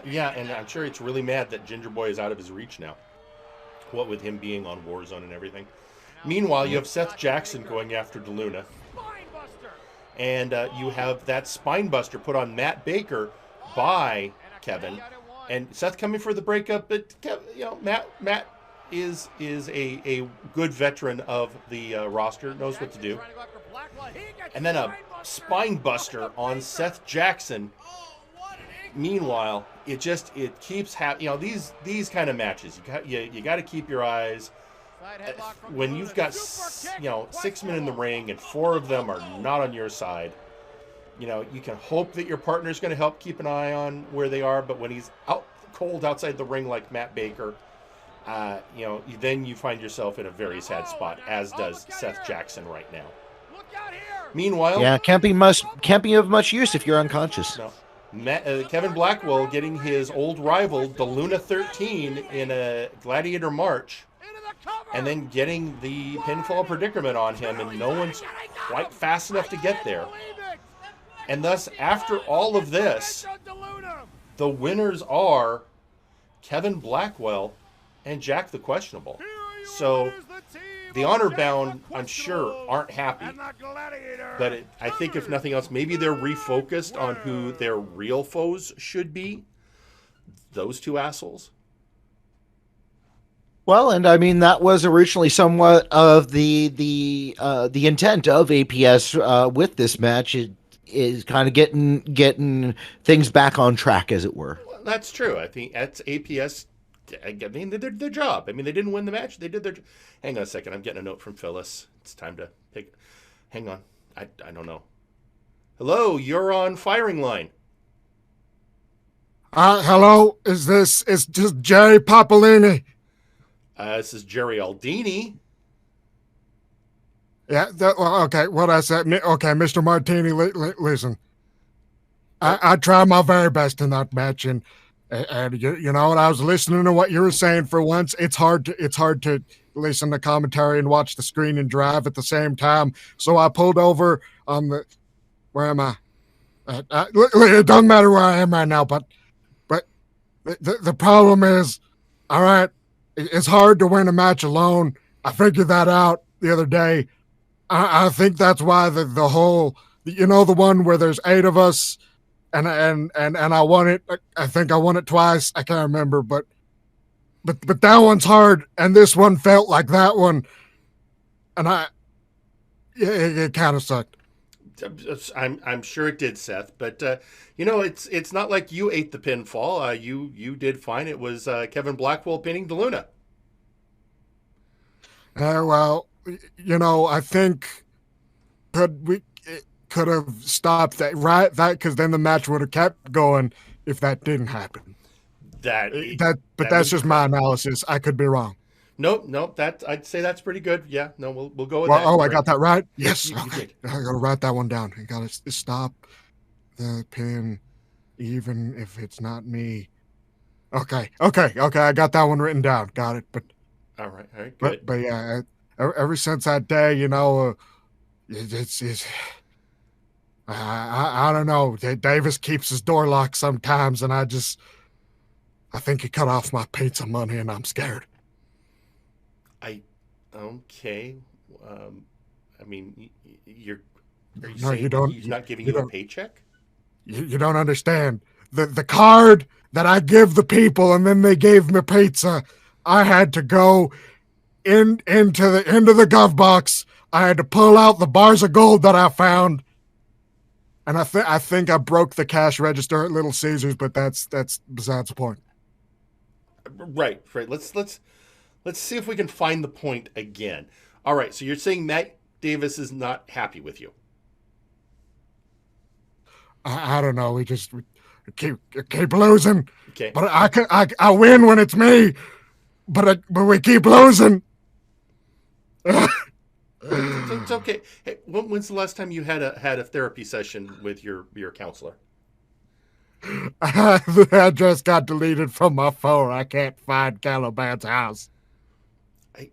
Yeah, and I'm sure it's really mad that Ginger Boy is out of his reach now. What with him being on Warzone and everything. Meanwhile, you have Seth Jackson going after DeLuna. And you have that Spinebuster put on Matt Baker by Kevin. And Seth coming for the breakup, but Matt is a good veteran of the roster, knows what to do. And then a Spinebuster on Seth Jackson. Meanwhile, it keeps happening. These kind of matches, you got to keep your eyes. When you've got 6 men in the ring and 4 of them are not on your side, you can hope that your partner's going to help keep an eye on where they are. But when he's out cold outside the ring like Matt Baker, then you find yourself in a very sad spot, as does Seth Jackson right now. Meanwhile, can't be of much use if you're unconscious. No. Kevin Blackwell getting his old rival DeLuna 13 in a Gladiator March, and then getting the pinfall predicament on him, and no one's quite fast enough to get there. And thus, after all of this, the winners are Kevin Blackwell and Jack the Questionable. So the honor bound, I'm sure, aren't happy. But I think if nothing else, maybe they're refocused on who their real foes should be. Those two assholes. Well, and I mean that was originally somewhat of the intent of APS with this match. It is kind of getting things back on track, as it were. Well, that's true. I think that's APS. I mean, they did their job. I mean, they didn't win the match. They did their. Hang on a second. I'm getting a note from Phyllis. It's time to pick. Hang on. I don't know. Hello, you're on Firing Line. Hello. It's just Jerry Papolini. This is Jerry Aldini. Yeah. Okay. What I said. Okay, Mr. Martini. Listen. I tried my very best in that match, and you know what? I was listening to what you were saying for once. It's hard to listen to commentary and watch the screen and drive at the same time. So I pulled over on the. Where am I? It doesn't matter where I am right now, but the problem is, all right, it's hard to win a match alone. I figured that out the other day. I think that's why the whole, the one where there's 8 of us. And I won it. I think I won it twice. I can't remember, but that one's hard, and this one felt like that one, and it kind of sucked. I'm sure it did, Seth. But it's not like you ate the pinfall. You did fine. It was Kevin Blackwell pinning DeLuna. Well, I think could have stopped that, right? That because then the match would have kept going if that didn't happen. That's just my analysis. I could be wrong. Nope. I'd say that's pretty good. Yeah. No, we'll go with that. Oh, I got that right. Yes. You did. I got to write that one down. I got to stop the pin, even if it's not me. Okay. I got that one written down. Got it. But all right. Good. But yeah, ever since that day, it's I don't know. Davis keeps his door locked sometimes, and I think he cut off my pizza money, and I'm scared. Okay. I mean, are you No, saying you don't. he's not giving you you a don't. paycheck? You don't understand. The card that I give the people, and then they gave me pizza. I had to go into the gov box. I had to pull out the bars of gold that I found, and I think I broke the cash register at Little Caesars, but that's besides the point. Right. Let's see if we can find the point again. All right. So you're saying Matt Davis is not happy with you? I don't know. We keep losing. Okay. But I win when it's me. But we keep losing. It's okay. Hey, when's the last time you had a therapy session with your counselor? The address got deleted from my phone. I can't find Caliban's house.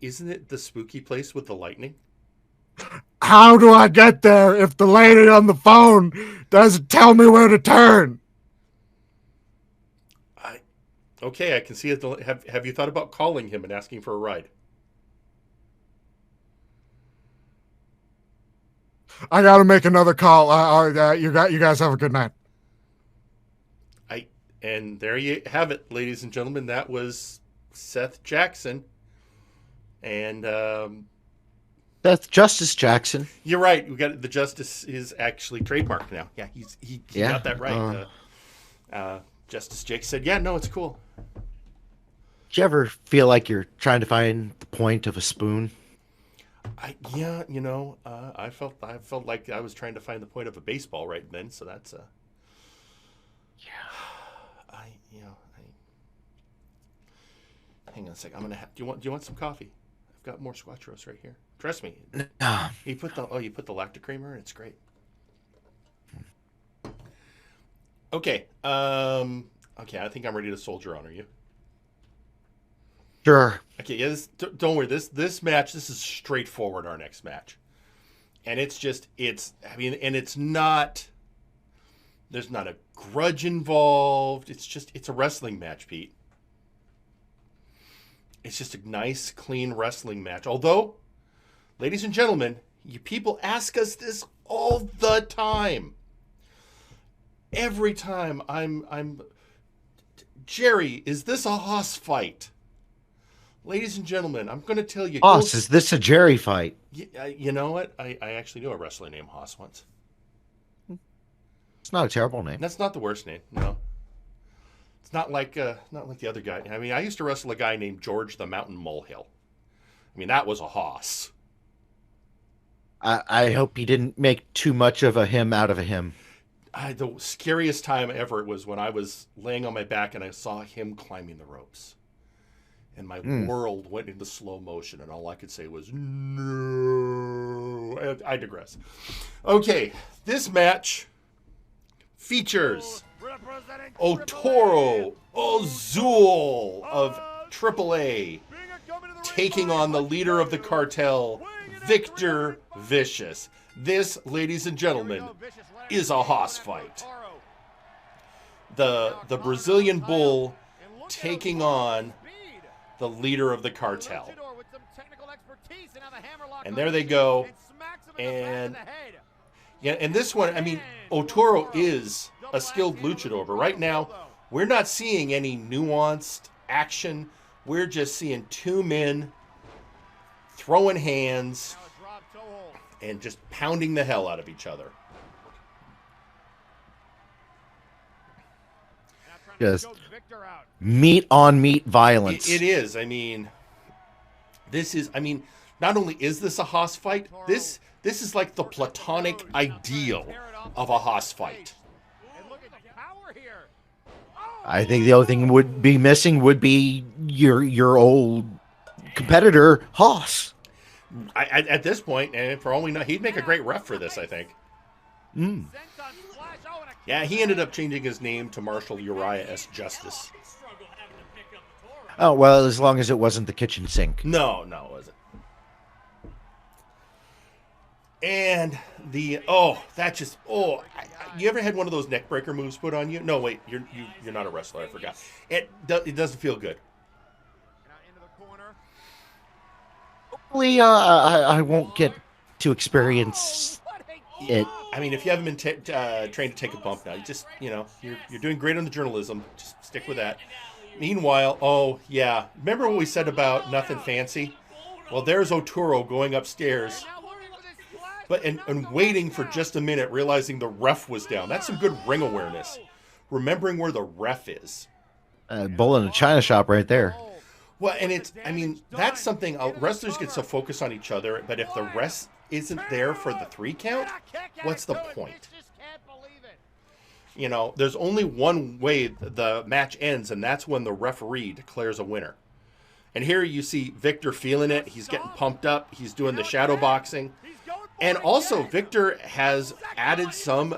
Isn't it the spooky place with the lightning? How do I get there if the lady on the phone doesn't tell me where to turn? Okay, I can see it. Have you thought about calling him and asking for a ride? I gotta make another call. You guys have a good night. And there you have it, ladies and gentlemen. That was Seth Jackson. And That's Justice Jackson. you're right. We got the Justice is actually trademarked now. Yeah, he Yeah, got that right. Justice Jake said, "Yeah, no, it's cool." Do you ever feel like you're trying to find the point of a spoon? I felt like I was trying to find the point of a baseball right then. So that's hang on a sec. I'm gonna have. Do you want some coffee? I've got more Scotch roast right here. Trust me. You put the lactic creamer in. It's great. Okay. Okay. I think I'm ready to soldier on. Are you? Sure. Okay. Yeah. Don't worry. This match. This is straightforward. Our next match, and it's not. There's not a grudge involved. It's a wrestling match, Pete. It's just a nice, clean wrestling match. Although, ladies and gentlemen, you people ask us this all the time. Every time I'm Jerry, is this a Haas fight? Ladies and gentlemen, I'm going to tell you. Haas, is this a Jerry fight? You know what? I actually knew a wrestler named Haas once. It's not a terrible name. That's not the worst name. No. It's not like the other guy. I mean, I used to wrestle a guy named George the Mountain Molehill. I mean, that was a hoss. I hope he didn't make too much of a him out of a him. The scariest time ever was when I was laying on my back and I saw him climbing the ropes. And my world went into slow motion, and all I could say was, no. I digress. Okay, this match features Otoro Ozul of AAA taking on the leader of the cartel, Victor Vicious. This, ladies and gentlemen, is a Haas fight. The Brazilian Bull taking on the leader of the cartel. And there they go. And yeah, and this one, I mean, Otoro is a skilled luchador, but right now we're not seeing any nuanced action. We're just seeing two men throwing hands and just pounding the hell out of each other. Just meat on meat violence. It is. I mean, not only is this a Haas fight, this is like the platonic ideal of a Haas fight. I think the only thing would be missing would be your old competitor, Haas. At this point, and for all we know, he'd make a great ref for this, I think. Yeah, he ended up changing his name to Marshal Uriah S. Justice. Oh, well, as long as it wasn't the kitchen sink. No, it wasn't. And you ever had one of those neck breaker moves put on you? No, wait, you're not a wrestler. I forgot. It doesn't feel good. Hopefully, I won't get to experience it. I mean, if you haven't been trained to take a bump now, you're doing great on the journalism. Just stick with that. Meanwhile, remember what we said about nothing fancy? Well, there's Oturo going upstairs, and waiting for just a minute, realizing the ref was down. That's some good ring awareness. Remembering where the ref is. Bull in a china shop right there. Well, and that's something wrestlers get so focused on each other, but if the rest isn't there for the 3 count, what's the point? There's only one way the match ends, and that's when the referee declares a winner. And here you see Victor feeling it. He's getting pumped up. He's doing the shadow boxing. And also, Victor has added some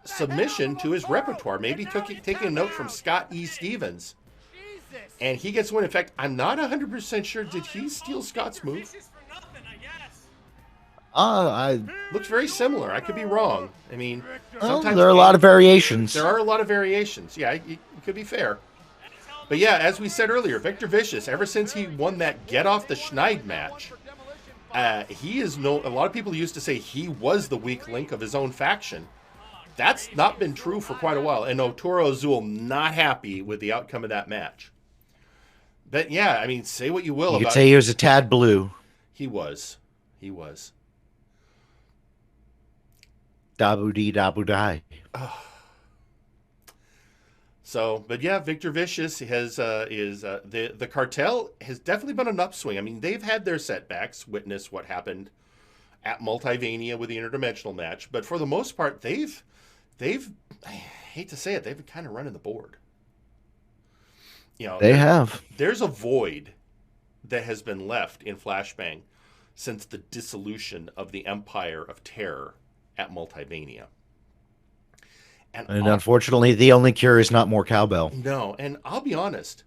submission to his repertoire. Maybe taking a note from Scott E. Stevens. And he gets one. In fact, I'm not 100% sure. Did he steal Scott's move? Looks very similar. I could be wrong. I mean, sometimes there are a lot of variations. There are a lot of variations. Yeah, it could be fair. But yeah, as we said earlier, Victor Vicious, ever since he won that Get Off the Schneid match, he is a lot of people used to say he was the weak link of his own faction. That's not been true for quite a while. And Oturo Azul not happy with the outcome of that match. But yeah, I mean, say what you will about... You could say he was a tad blue. He was. Dabu-dee, dabu-die. So, but yeah, Victor Vicious the cartel has definitely been an upswing. I mean, they've had their setbacks. Witness what happened at Multivania with the interdimensional match, but for the most part, they've I hate to say it, they've been kind of running the board. They have. There's a void that has been left in Flashbang since the dissolution of the Empire of Terror at Multivania. And unfortunately, the only cure is not more cowbell. No, and I'll be honest,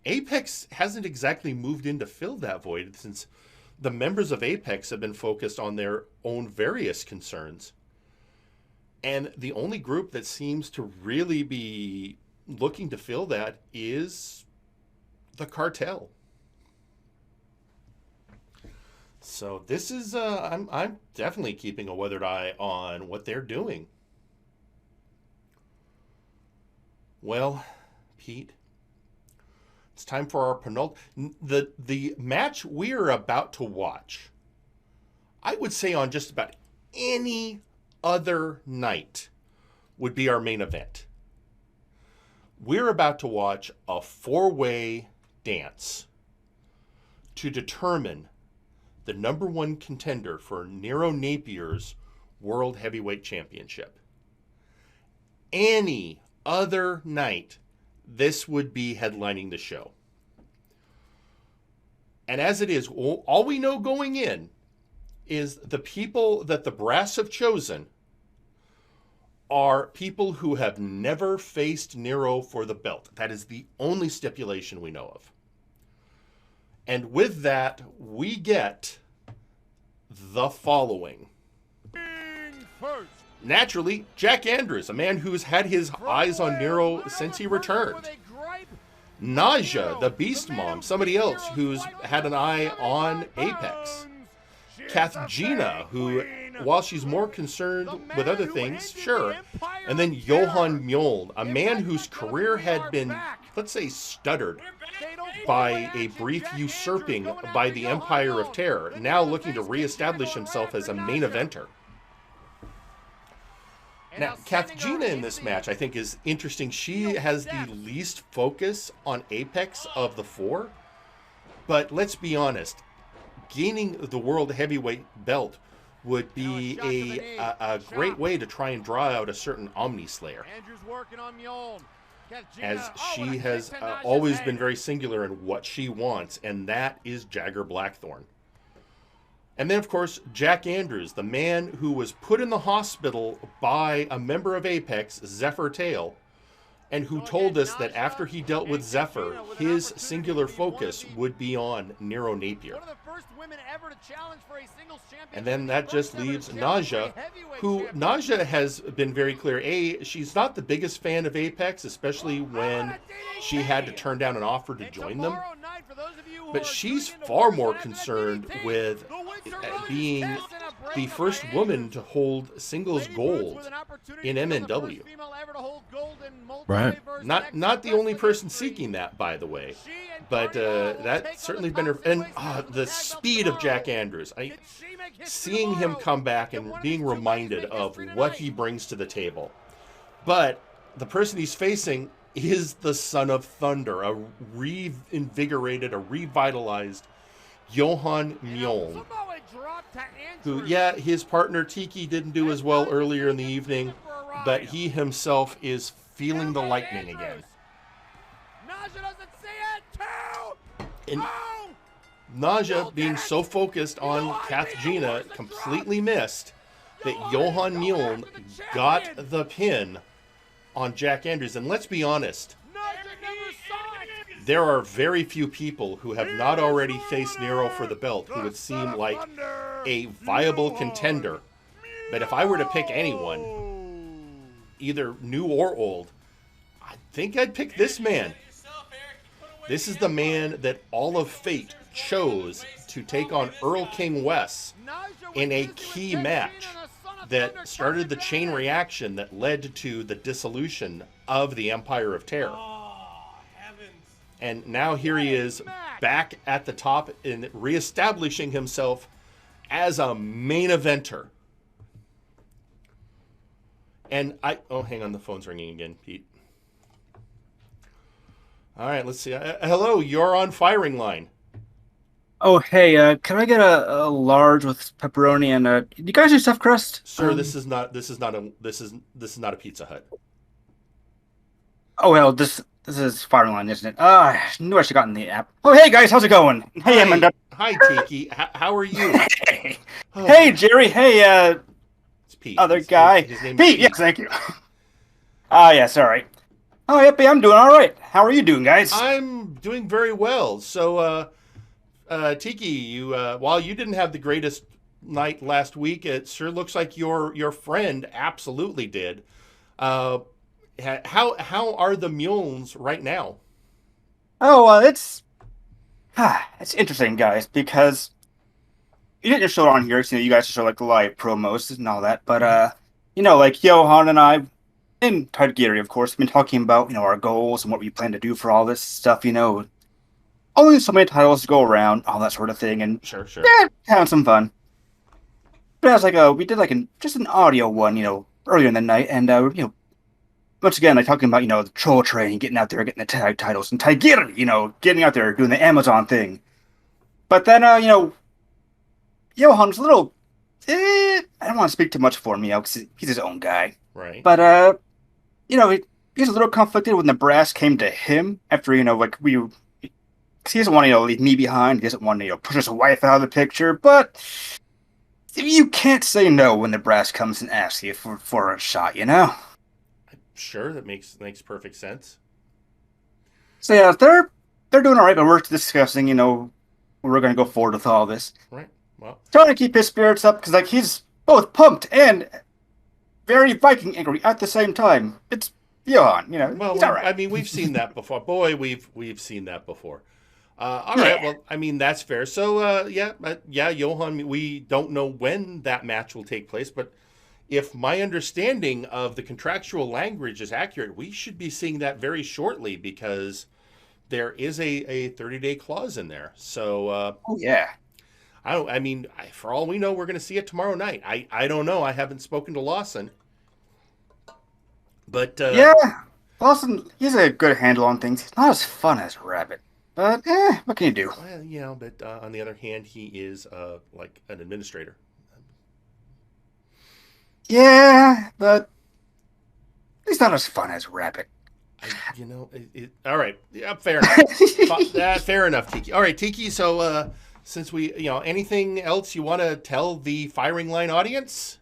Apex hasn't exactly moved in to fill that void since the members of Apex have been focused on their own various concerns. And the only group that seems to really be looking to fill that is the cartel. So this is, I'm definitely keeping a weathered eye on what they're doing. Well, Pete, it's time for our the match we are about to watch. I would say on just about any other night would be our main event. We're about to watch a 4-way dance to determine the number 1 contender for Nero Napier's World Heavyweight Championship. Any other night, this would be headlining the show. And as it is, all we know going in is the people that the brass have chosen are people who have never faced Nero for the belt. That is the only stipulation we know of. And with that, we get the following. Naturally, Jack Andrews, a man who's had his eyes on Nero since he returned. Naja, the Beast Mom, somebody else who's had an eye on Apex. Kathjina, who, while she's more concerned with other things, sure. And then Johan Mjoln, a man whose career had been, let's say, stuttered by a brief usurping by the Empire of Terror, now looking to reestablish himself as a main eventer. Now, Kathjina in this match, I think, is interesting. She has the least focus on Apex of the 4. But let's be honest, gaining the World Heavyweight belt would be a great way to try and draw out a certain Omni Slayer, as she has always been very singular in what she wants, and that is Jagger Blackthorn. And then, of course, Jack Andrews, the man who was put in the hospital by a member of Apex, Zephyr Tail, and who told us that after he dealt with Zephyr, his singular focus would be on Nero Napier. And then that just leaves Naja, who Naja has been very clear. She's not the biggest fan of Apex, especially when she had to turn down an offer to join them. But she's far more concerned with being the first woman to hold singles gold in MNW. Right. Not the only person seeking that, by the way. But that's certainly been her. And the speed of Jack Andrews. Seeing him come back and being reminded of what he brings to the table. But the person he's facing is the Son of Thunder, a reinvigorated, a revitalized Johan Mjoln, who, yeah, his partner Tiki didn't do as well earlier in the evening, but he himself is feeling the lightning again. And Naja, being so focused on Kathjina, completely missed that Johan Mjoln got the pin on Jack Andrews. And let's be honest, there are very few people who have not already faced Nero for the belt who would seem like a viable contender. But if I were to pick anyone, either new or old, I think I'd pick this man. This is the man that all of fate chose to take on Earl King Wes in a key match that started the chain reaction that led to the dissolution of the Empire of Terror. And now here he is back at the top and reestablishing himself as a main eventer. And oh, hang on, the phone's ringing again, Pete. All right, let's see. Hello, you're on Firing Line. Oh, hey, can I get a large with pepperoni and do you guys do stuffed crust? Sir, this is not a Pizza Hut. Oh well, this is Firing Line, isn't it? I knew I should have gotten the app. Oh, hey guys, how's it going? Hey, MNW. Hi, Tiki. How are you? Hey, oh, hey, Jerry. Hey, it's Pete. Other guy. His name is Pete. Yes, thank you. Yeah, sorry. Oh, yep, I'm doing all right. How are you doing, guys? I'm doing very well. So, Tiki, you while you didn't have the greatest night last week, it sure looks like your friend absolutely did. How are the Mjolns right now? Oh, it's interesting, guys, because you didn't show it on here. So, you guys show like live promos and all that, but like Johan and I, and Todd Geary, of course, have been talking about our goals and what we plan to do for all this stuff. Only so many titles to go around, all that sort of thing, and sure, yeah, having some fun. But I was like, we did like just an audio one, earlier in the night, and once again, like talking about the Troll Train, getting out there, getting the tag titles, and Taigiri, getting out there doing the Amazon thing. But then, Johan's a little, I don't want to speak too much for him, because he's his own guy. Right. But he's a little conflicted when the brass came to him after because he doesn't want to leave me behind. He doesn't want to push his wife out of the picture. But you can't say no when the brass comes and asks you for a shot. Sure, that makes perfect sense. So yeah, they're doing all right, but we're discussing we're going to go forward with all this. Right. Well, trying to keep his spirits up because he's both pumped and very Viking angry at the same time. It's Johan, Well, he's all right. I mean, we've seen that before. Boy, we've seen that before. All right, well, I mean, that's fair. So, Johan, we don't know when that match will take place, but if my understanding of the contractual language is accurate, we should be seeing that very shortly because there is a 30-day clause in there. So, oh yeah. For all we know, we're going to see it tomorrow night. I don't know. I haven't spoken to Lawson. But yeah, Lawson, he's a good handle on things. He's not as fun as Rabbit. But, what can you do? Well, but on the other hand, he is like an administrator. Yeah, but he's not as fun as Rabbit. All right. Yeah, fair enough. Fair enough, Tiki. All right, Tiki, so since we, anything else you want to tell the Firing Line audience?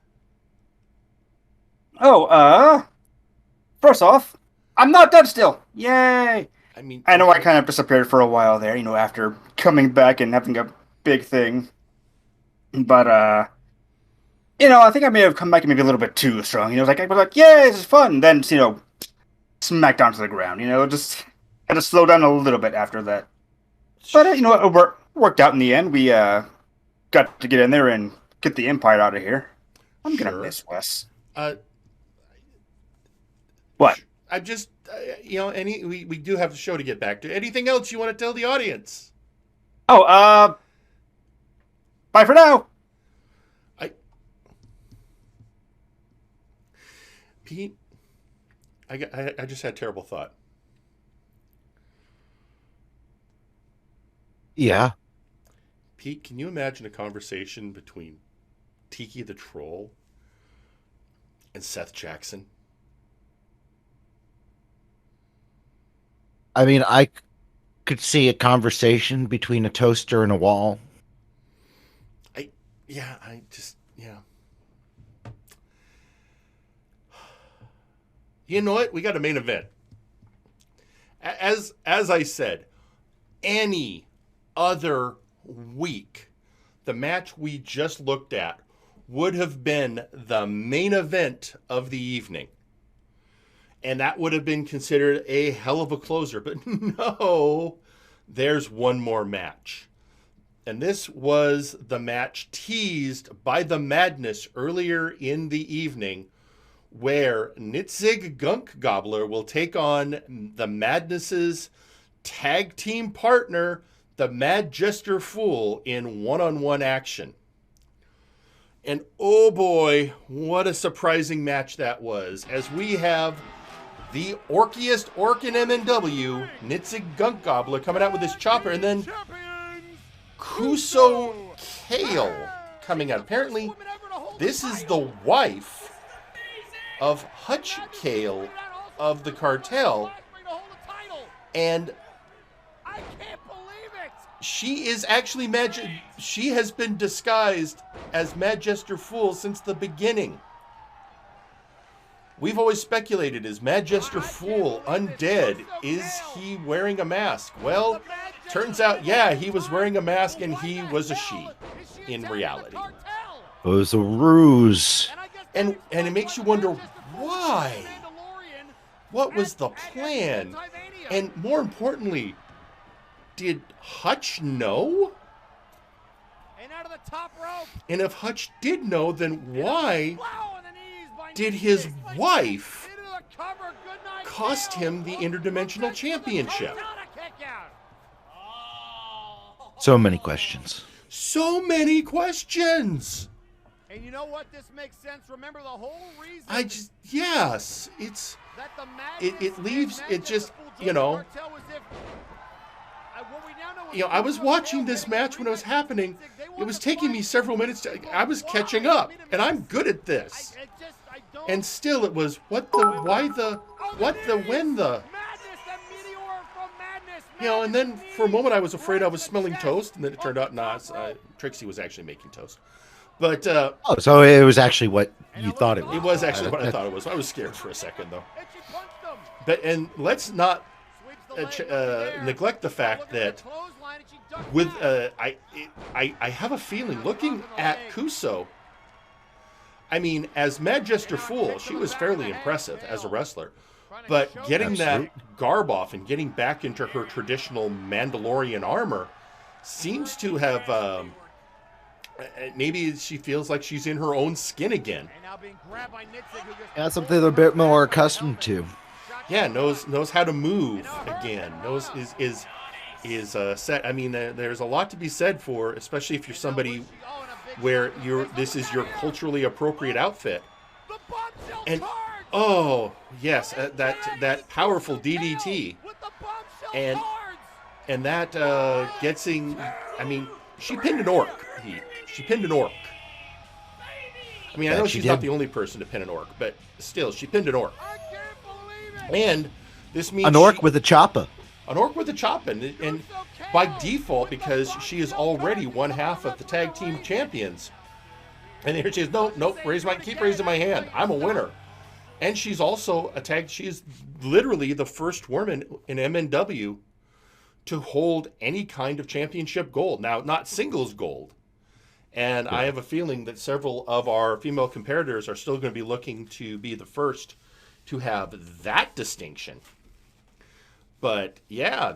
Oh, first off, I'm not done still. Yay! I mean, I know I kind of disappeared for a while there, after coming back and having a big thing. But, I think I may have come back maybe a little bit too strong. I was like, yay, this is fun. Then, smacked down to the ground. Just had to slow down a little bit after that. But, it worked out in the end. We got to get in there and get the Empire out of here. I'm going to miss Wes. What? I'm just, we do have a show to get back to. Anything else you want to tell the audience? Oh, bye for now. Pete, I just had a terrible thought. Yeah. Pete, can you imagine a conversation between Tiki the Troll and Seth Jackson? I mean, I could see a conversation between a toaster and a wall. Yeah. You know what? We got a main event. As I said, any other week, the match we just looked at would have been the main event of the evening. And that would have been considered a hell of a closer. But no, there's one more match. And this was the match teased by the Madness earlier in the evening, where Nitzig Gunk Gobbler will take on the Madness's tag team partner, the Mad Jester Fool, in one-on-one action. And oh boy, what a surprising match that was, as we have the orkiest orc in MNW, Nitzig Gunk Gobbler, coming out with his chopper, and then Kuso Kale coming out. Apparently, this is the wife of Hutch Kale of the cartel, and she is actually she has been disguised as Mad Jester Fool since the beginning. We've always speculated, is Mad Jester Fool undead? Is he wearing a mask? Well, turns out, yeah, he was wearing a mask and he was a she in reality. It was a ruse. And it makes you wonder why. What was the plan? And more importantly, did Hutch know? And if Hutch did know, then why did his wife cost him the Interdimensional Championship? So many questions. So many questions. And you know what? This makes sense. Remember the whole reason. It leaves it just, I was watching this match when it was happening. It was taking me several minutes I was catching up, and I'm good at this. And still it was when the. And then for a moment I was afraid I was smelling toast, and then it turned out Trixie was actually making toast. But so it was actually what you thought it was. It was actually what I thought it was. I was scared for a second though. And let's not neglect the fact that with I have a feeling, looking at Kuso, I mean, as Mad Jester Fool, she was fairly impressive as a wrestler. But getting that garb off and getting back into her traditional Mandalorian armor seems to have maybe she feels like she's in her own skin again. That's something they're a bit more accustomed to. Yeah, knows how to move again. Is set. I mean, there's a lot to be said for, especially if you're somebody where this is your culturally appropriate outfit. And oh yes, that powerful DDT, and that I mean, she pinned an orc. She pinned an orc. I mean, I know she's not the only person to pin an orc, but still, she pinned an orc. And this means an orc with a choppa. An orc with a choppa, and by default, because she is already one half of the tag team champions. And here she is, nope, keep raising my hand. I'm a winner. And she's also a tag. She is literally the first woman in MNW to hold any kind of championship gold. Now, not singles gold. And I have a feeling that several of our female competitors are still going to be looking to be the first to have that distinction. But yeah,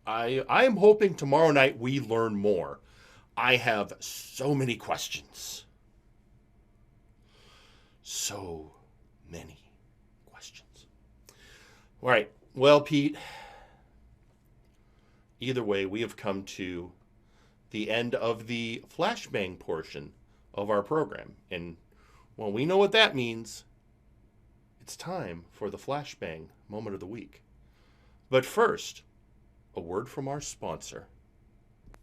I am hoping tomorrow night we learn more. I have so many questions. So many questions. All right. Well, Pete, either way, we have come to the end of the flashbang portion of our program. And well, we know what that means. It's time for the flashbang moment of the week. But first, a word from our sponsor.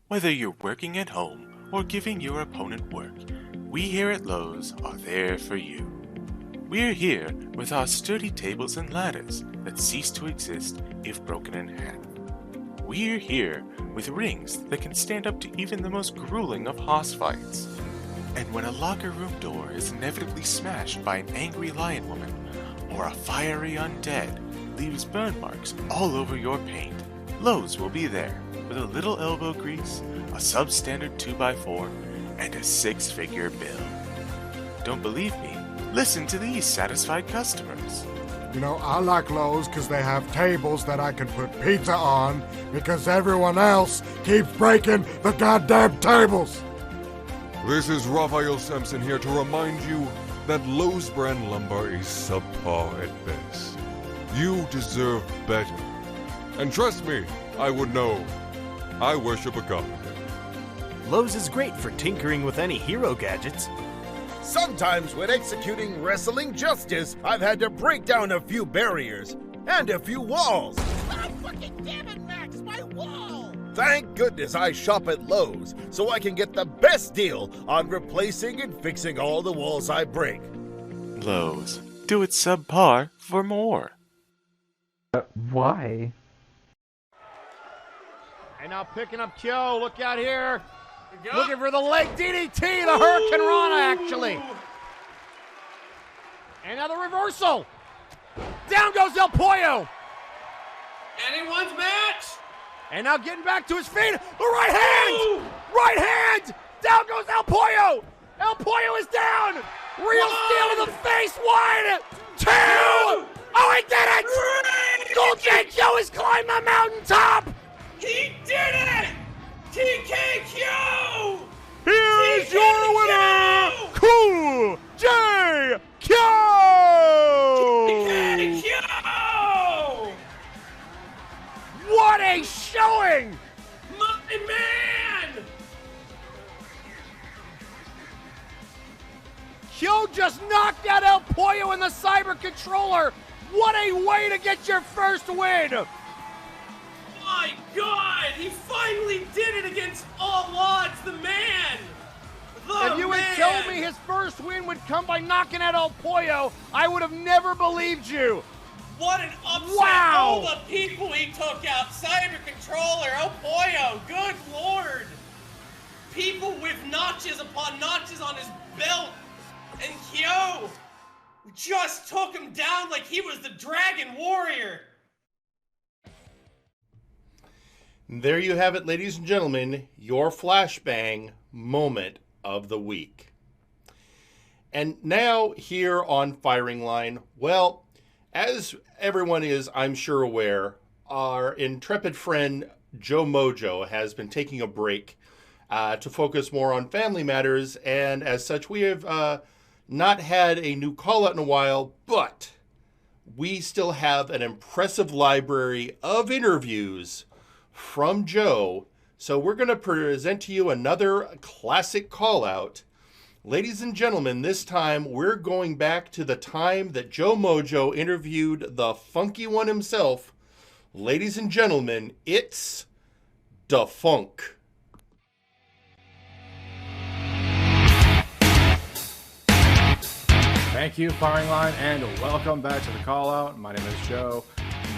Whether you're working at home or giving your opponent work, we here at Lowe's are there for you. We're here with our sturdy tables and ladders that cease to exist if broken in half. We're here with rings that can stand up to even the most grueling of hoss fights. And when a locker room door is inevitably smashed by an angry lion woman, or a fiery undead leaves burn marks all over your paint, Lowe's will be there with a little elbow grease, a substandard 2x4, and a 6-figure bill. Don't believe me? Listen to these satisfied customers. You know, I like Lowe's because they have tables that I can put pizza on because everyone else keeps breaking the goddamn tables. This is Raphael Sampson here to remind you that Lowe's brand lumber is subpar at best. You deserve better. And trust me, I would know. I worship a god. Lowe's is great for tinkering with any hero gadgets. Sometimes when executing wrestling justice, I've had to break down a few barriers and a few walls. Oh, fucking damn it, Max, my wall! Thank goodness I shop at Lowe's, so I can get the best deal on replacing and fixing all the walls I break. Lowe's. Do it subpar for more. Why? And now picking up Kyo. Look out here. Looking for the leg DDT, the Hurricane Rana, actually. And now the reversal. Down goes El Pollo. Anyone's match! And now getting back to his feet. The right hand! Right hand! Down goes El Pollo. El Pollo is down. Real steel in the face. 1, 2. Oh, he did it! Gold Joe has climbed the mountaintop. He did it! TKQ! Here is your winner, Cool J. Kyo! TKQ! What a showing! My man! Kyo just knocked out El Pollo in the Cyber Controller. What a way to get your first win! My God! He finally did it against all odds, the man! If you had told me his first win would come by knocking out El Pollo, I would have never believed you. What an upset! Wow! All the people he took out. Cyber Controller, El Pollo, good Lord! People with notches upon notches on his belt. And Kyo just took him down like he was the Dragon Warrior. There you have it, ladies and gentlemen, your flashbang moment of the week. And now here on Firing Line, well, as everyone is, I'm sure, aware, our intrepid friend Joe Mojo has been taking a break to focus more on family matters, and as such, we have not had a new call-out in a while, but we still have an impressive library of interviews from Joe, so we're going to present to you another classic call-out. Ladies and gentlemen, this time we're going back to the time that Joe Mojo interviewed the funky one himself. Ladies and gentlemen, it's Da Funk. Thank you, Firing Line, and welcome back to the call-out. My name is Joe.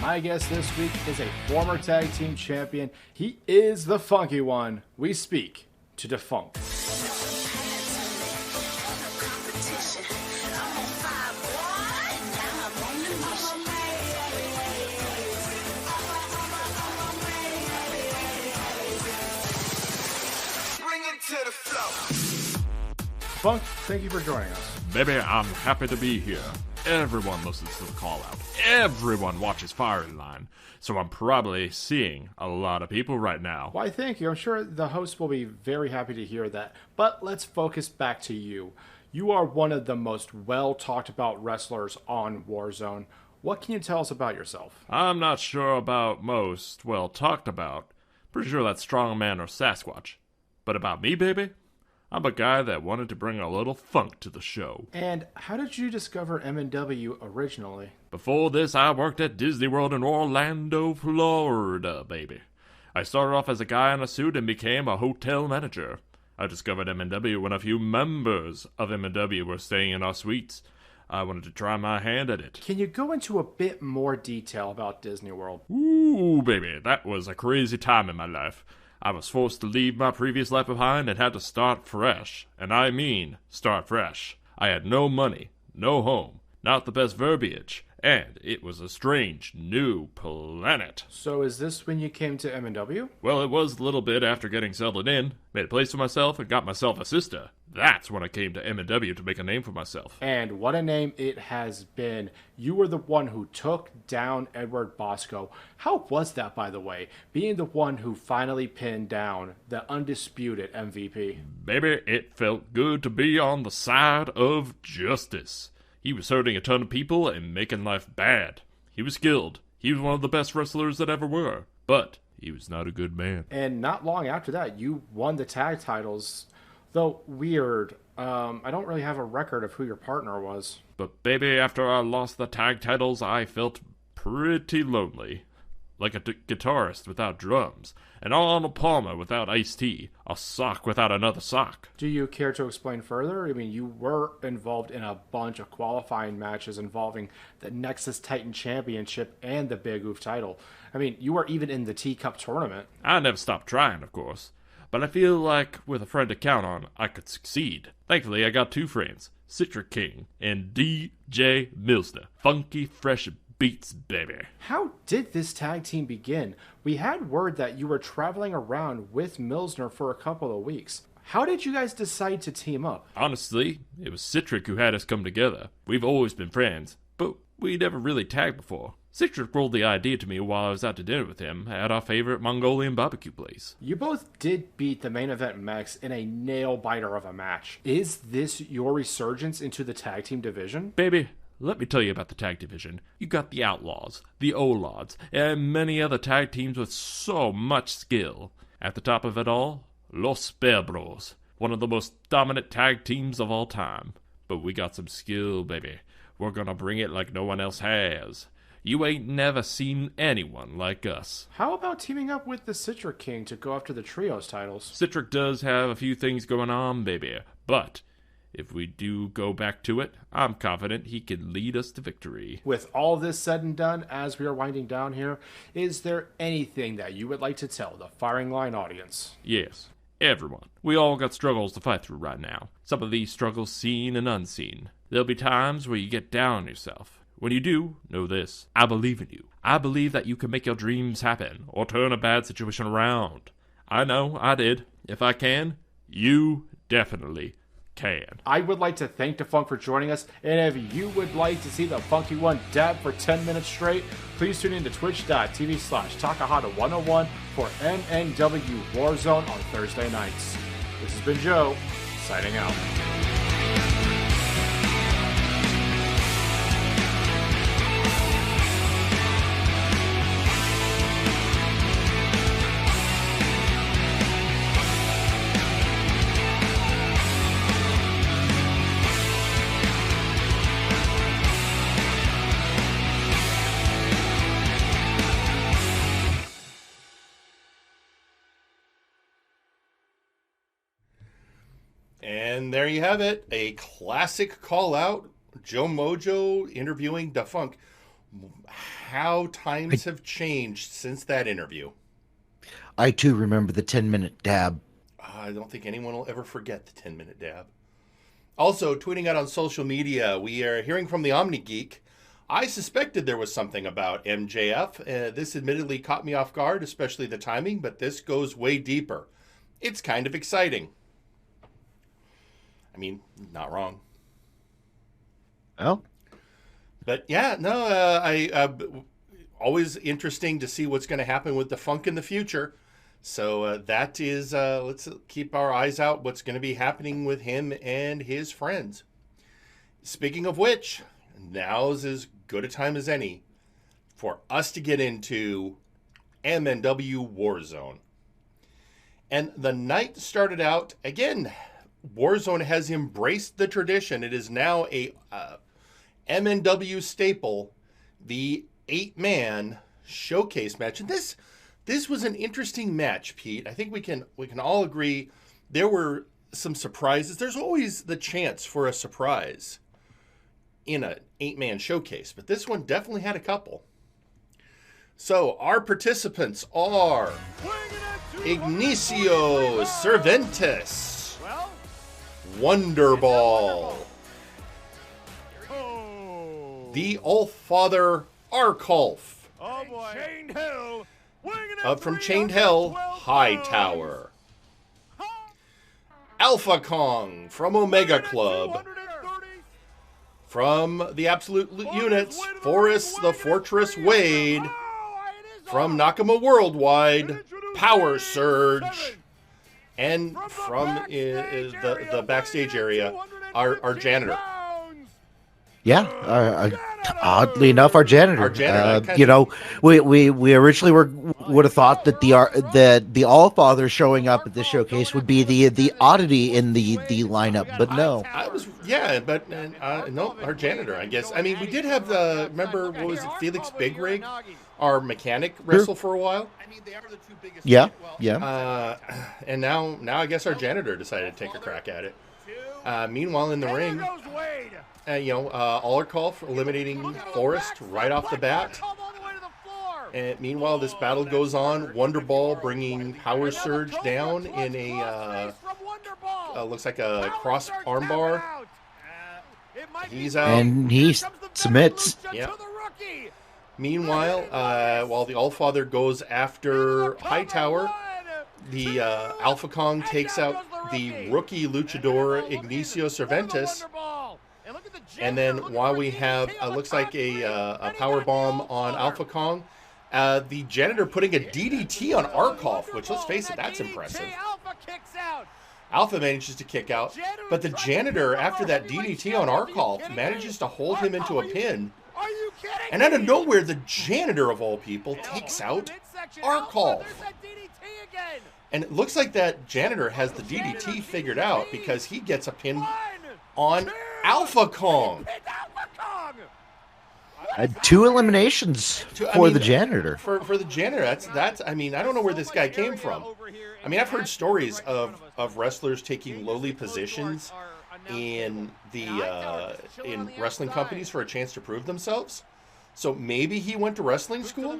My guest this week is a former tag team champion. He is the funky one. We speak to Da Funk. Funk, thank you for joining us. Baby, I'm happy to be here. Everyone listens to the call-out. Everyone watches Firing Line. So I'm probably seeing a lot of people right now. Why, thank you. I'm sure the host will be very happy to hear that. But let's focus back to you. You are one of the most well-talked-about wrestlers on Warzone. What can you tell us about yourself? I'm not sure about most well-talked about. Pretty sure that's Strongman or Sasquatch. But about me, baby? I'm a guy that wanted to bring a little funk to the show. And how did you discover MNW originally? Before this, I worked at Disney World in Orlando, Florida, baby. I started off as a guy in a suit and became a hotel manager. I discovered MNW when a few members of MNW were staying in our suites. I wanted to try my hand at it. Can you go into a bit more detail about Disney World? Ooh, baby, that was a crazy time in my life. I was forced to leave my previous life behind and had to start fresh. And I mean, start fresh. I had no money, no home, not the best verbiage, and it was a strange, new planet. So is this when you came to MNW? Well, it was a little bit after getting settled in, made a place for myself, and got myself a sister. That's when I came to MNW to make a name for myself. And what a name it has been. You were the one who took down Edward Bosco. How was that, by the way, being the one who finally pinned down the undisputed MVP? Baby, it felt good to be on the side of justice. He was hurting a ton of people and making life bad. He was skilled. He was one of the best wrestlers that ever were. But he was not a good man. And not long after that, you won the tag titles. Though weird, I don't really have a record of who your partner was. But baby, after I lost the tag titles, I felt pretty lonely. Like a guitarist without drums, an Arnold Palmer without iced tea, a sock without another sock. Do you care to explain further? I mean, you were involved in a bunch of qualifying matches involving the Nexus Titan Championship and the Big Oof title. I mean, you were even in the Teacup tournament. I never stopped trying, of course. But I feel like with a friend to count on, I could succeed. Thankfully, I got two friends, Citric King and DJ Milsner. Funky, fresh beats, baby. How did this tag team begin? We had word that you were traveling around with Milsner for a couple of weeks. How did you guys decide to team up? Honestly, it was Citric who had us come together. We've always been friends, but we never really tagged before. Citric rolled the idea to me while I was out to dinner with him at our favorite Mongolian barbecue place. You both did beat the main event Mex in a nail-biter of a match. Is this your resurgence into the tag team division? Baby, let me tell you about the tag division. You got the Outlaws, the Olads, and many other tag teams with so much skill. At the top of it all, Los Perbros, one of the most dominant tag teams of all time. But we got some skill, baby. We're gonna bring it like no one else has. You ain't never seen anyone like us. How about teaming up with the Citric King to go after the Trios titles? Citric does have a few things going on, baby, but if we do go back to it, I'm confident he can lead us to victory. With all this said and done, as we are winding down here, is there anything that you would like to tell the Firing Line audience? Yes, everyone. We all got struggles to fight through right now. Some of these struggles seen and unseen. There'll be times where you get down on yourself. When you do, know this. I believe in you. I believe that you can make your dreams happen or turn a bad situation around. I know, I did. If I can, you definitely can. I would like to thank the Funk for joining us, and if you would like to see the Funky One dab for 10 minutes straight, please tune in to twitch.tv/Takahata101 for MNW Warzone on Thursday nights. This has been Joe, signing out. And there you have it, a classic call out. Joe Mojo interviewing Da Funk. How times have changed since that interview. I too remember the 10-minute dab. I don't think anyone will ever forget the 10-minute dab. Also, tweeting out on social media, we are hearing from the Omni Geek. I suspected there was something about MJF. This admittedly caught me off guard, especially the timing, but this goes way deeper. It's kind of exciting. I mean, not wrong. Well, but yeah, no, always interesting to see what's going to happen with the Funk in the future. So that is, let's keep our eyes out what's going to be happening with him and his friends. Speaking of which, now's as good a time as any for us to get into MNW Warzone. And the night started out, again, Warzone has embraced the tradition. It is now a MNW staple, the 8-man showcase match. And this was an interesting match, Pete. I think we can all agree there were some surprises. There's always the chance for a surprise in an 8-man showcase, but this one definitely had a couple. So our participants are Ignacio Cervantes, Wonderball, the Allfather Arkolf, from Chained Hell, Hightower, Alpha Kong from Omega Club, from the Absolute Units, Forrest the Fortress Wade, from Nakama Worldwide, Power Surge, and from the backstage area, our janitor. Yeah, oddly enough, our janitor. Our janitor. You know, we originally would have thought that the Allfather showing up at this showcase would be the oddity in the lineup, but no. No, our janitor, I guess. I mean, we did have remember, what was it, Felix Big Rig, our mechanic, wrestle for a while. Yeah. And now I guess our janitor decided to take a crack at it. Meanwhile, in the ring, Allerkolf eliminating Forrest right off the bat. And meanwhile, this battle goes on. Wonderball bringing Power Surge down in a looks like a cross armbar. He's out, and he submits. Yeah. Meanwhile, while the Allfather goes after Hightower, the Alpha Kong takes out the rookie luchador Ignacio Cervantes. And then while we have, looks like a power bomb on Alpha Kong, the janitor putting a DDT on Arkolf, which, let's face it, that's impressive. Alpha manages to kick out, but the janitor, after that DDT on Arkolf, manages to hold him into a pin. And out of nowhere, the janitor, of all people, takes out Arkolf. And it looks like that janitor has the DDT figured out, because he gets a pin on Alpha Kong. 2 eliminations for the janitor. For the janitor, that's. I mean, I don't know where this guy came from. I mean, I've heard stories of wrestlers taking lowly positions in in wrestling companies for a chance to prove themselves. So maybe he went to wrestling school?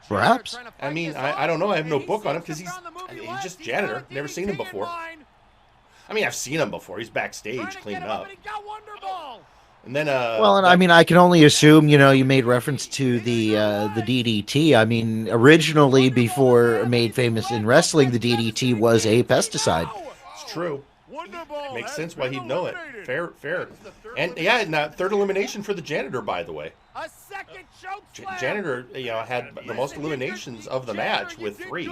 Perhaps. I mean, I don't know. I have no book on him because he's just janitor. Never seen him before. I mean, I've seen him before. He's backstage cleaning up. And then, I mean, I can only assume, you made reference to the DDT. I mean, originally, before made famous in wrestling, the DDT was a pesticide. It's true. Makes sense why he'd know it. Fair. And yeah, third elimination for the janitor, by the way. Janitor, had the most eliminations of the match with 3.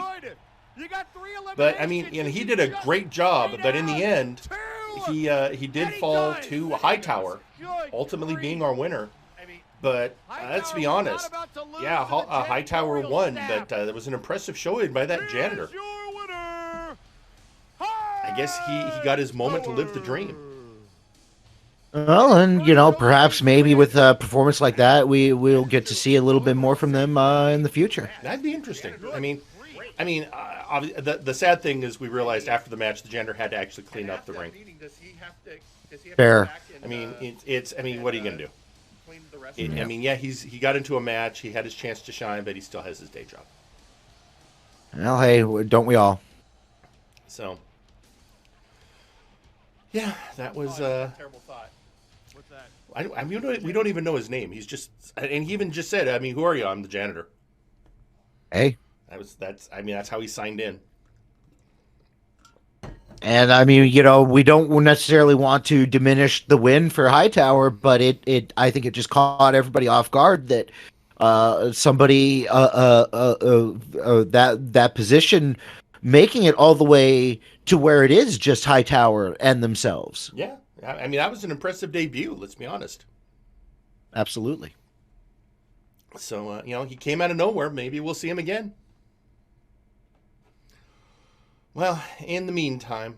But I mean, he did a great job. But in the end, he did fall to Hightower, ultimately being our winner. But let's be honest, Hightower won, but there was an impressive showing by that janitor. I guess he got his moment to live the dream. Well, and perhaps maybe with a performance like that, we'll get to see a little bit more from them in the future. That'd be interesting. I mean, the sad thing is we realized after the match the janitor had to actually clean up the ring. Fair. I mean, what are you gonna do? I mean, he got into a match, he had his chance to shine, but he still has his day job. Well, hey, don't we all? So, yeah, that was terrible thought. What's that? I mean, we don't even know his name. He's just, and he even just said, I mean, who are you? I'm the janitor. Hey. That's how he signed in. And I mean, we don't necessarily want to diminish the win for Hightower, but I think it just caught everybody off guard that somebody that position making it all the way to where it is just Hightower and themselves. Yeah. I mean, that was an impressive debut, let's be honest. Absolutely. So, he came out of nowhere. Maybe we'll see him again. Well, in the meantime,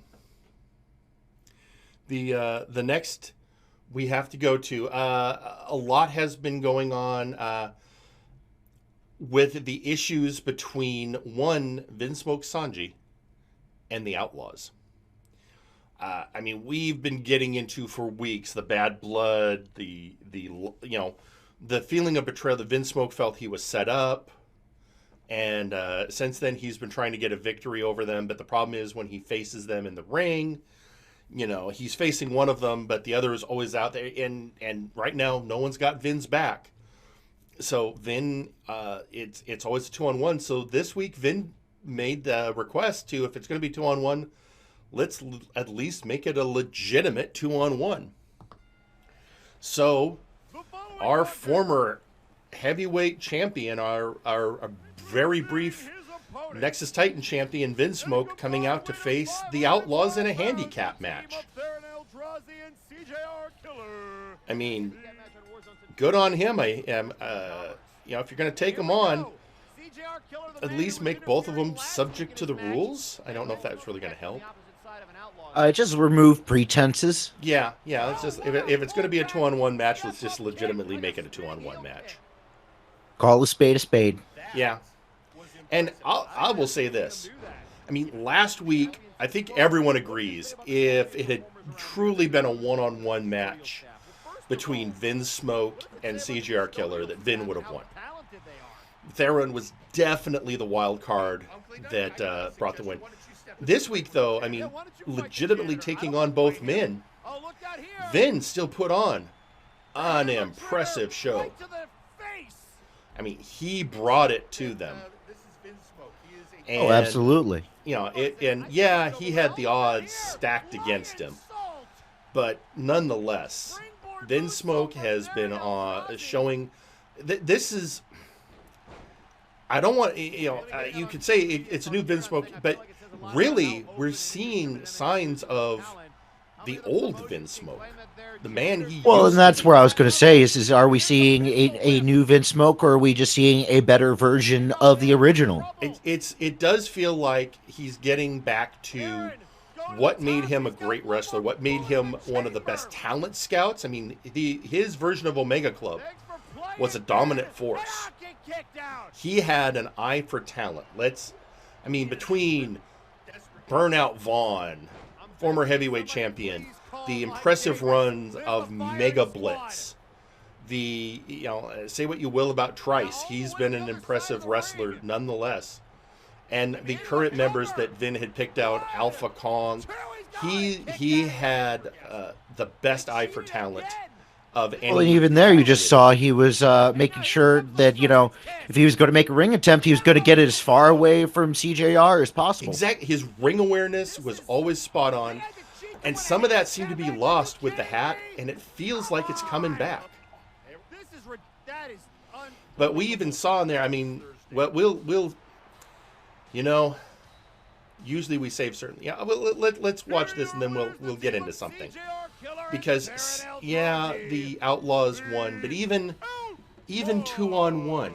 the next we have to go to, a lot has been going on with the issues between Vinsmoke Sanji and the Outlaws. I mean, we've been getting into for weeks the bad blood, the feeling of betrayal that Vinsmoke felt he was set up. And since then, he's been trying to get a victory over them. But the problem is when he faces them in the ring, he's facing one of them, but the other is always out there. And right now, no one's got Vin's back. So Vin, it's always a 2-on-1. So this week, Vin made the request to, if it's going to be 2-on-1, let's at least make it a legitimate 2-on-1. So our former heavyweight champion, our very brief Nexus Titan champion, Vinsmoke, coming out to face the Outlaws in a handicap match. I mean, good on him. I am, if you're going to take him on, at least make both of them subject to the rules. I don't know if that's really going to help. Just remove pretenses. Yeah. Let's just if it's going to be a 2-on-1 match, let's just legitimately make it a 2-on-1 match. Call a spade a spade. Yeah. And I will say this. I mean, last week, I think everyone agrees, if it had truly been a 1-on-1 match between Vinsmoke and CGR Killer, that Vin would have won. Theron was definitely the wild card that brought the win. This week, though, I mean, legitimately taking on both men, Vin still put on an impressive show. I mean, he brought it to them. And, absolutely. He had the odds stacked against him. But nonetheless, Vinsmoke has been showing... This is... I don't want... you could say it's a new Vinsmoke, but really, we're seeing signs of the old Vinsmoke. The man he and that's where I was going to say is are we seeing a new Vinsmoke, or are we just seeing a better version of the original? It does feel like he's getting back to what made him a great wrestler, what made him one of the best talent scouts. I mean, his version of Omega Club was a dominant force. He had an eye for talent. Between Burnout Vaughn, former heavyweight champion, the impressive runs of Mega Blitz, say what you will about Trice, he's been an impressive wrestler nonetheless. And the current members that Vin had picked out, Alpha Kong, he had the best eye for talent of any. Well, and even there, you just saw he was making sure that, if he was going to make a ring attempt, he was going to get it as far away from CJR as possible. Exactly. His ring awareness was always spot on. And some of that seemed to be lost with the hat, and it feels like it's coming back. But we even saw in there, I mean, we'll usually we save certain. Yeah, let's watch this, and then we'll get into something. Because, the Outlaws won, but even 2-on-1,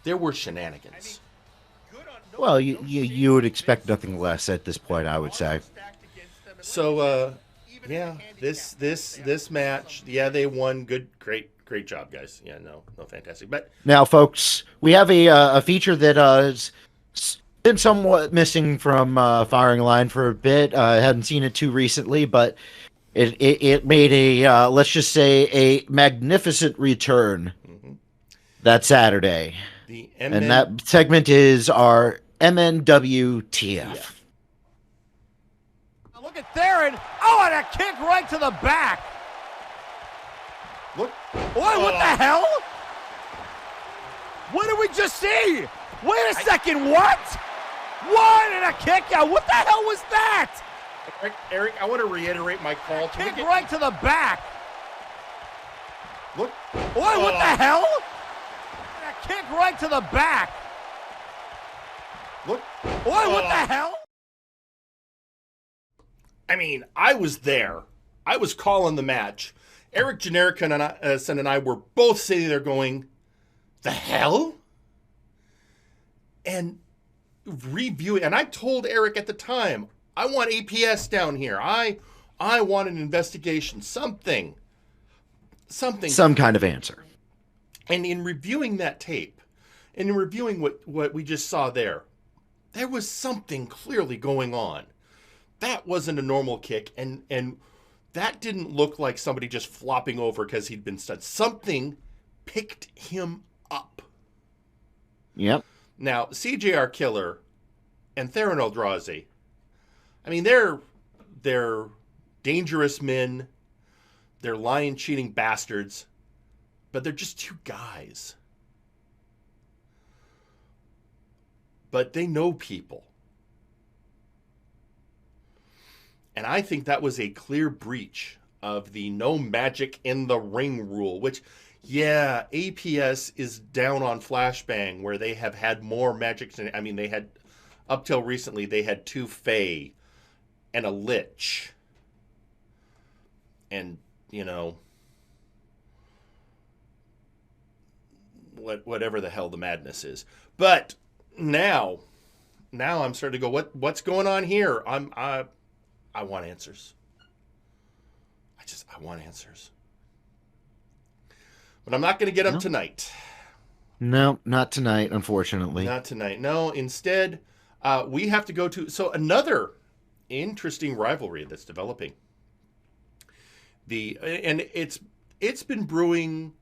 there were shenanigans. Well, you would expect nothing less at this point, I would say. So, this match, they won. Great job, guys. Yeah, no, fantastic. But now, folks, we have a feature that has been somewhat missing from Firing Line for a bit. I hadn't seen it too recently, but it made a let's just say a magnificent return that Saturday. And that segment is our MNW TF. Look at Theron. Oh, and a kick right to the back. Look. What the hell? What did we just see? Wait a second, what? What? And a kick out. What the hell was that? Eric, I want to reiterate my call. Kick right to the back. Look. What the hell? And a kick right to the back. Look. What the hell? I mean, I was there. I was calling the match. Eric Generica and I were both sitting there going, the hell? And reviewing, and I told Eric at the time, I want APS down here. I want an investigation, something. Some kind of answer. And in reviewing that tape, and in reviewing what we just saw there was something clearly going on. That wasn't a normal kick, and that didn't look like somebody just flopping over because he'd been stunned. Something picked him up. Yep. Now, CJR Killer and Theron Eldrazi, I mean, they're dangerous men. They're lying, cheating bastards. But they're just two guys. But they know people. And I think that was a clear breach of the no magic in the ring rule, which, yeah, APS is down on Flashbang, where they have had more magic. I mean, they had, up till recently, they had 2 Fae and a Lich. And, you know, whatever the hell the madness is. But now I'm starting to go, what's going on here? I want answers. I want answers. But I'm not going to get them tonight. No, not tonight, unfortunately. Not tonight. No, instead, we have to go to... So another interesting rivalry that's developing. And it's been brewing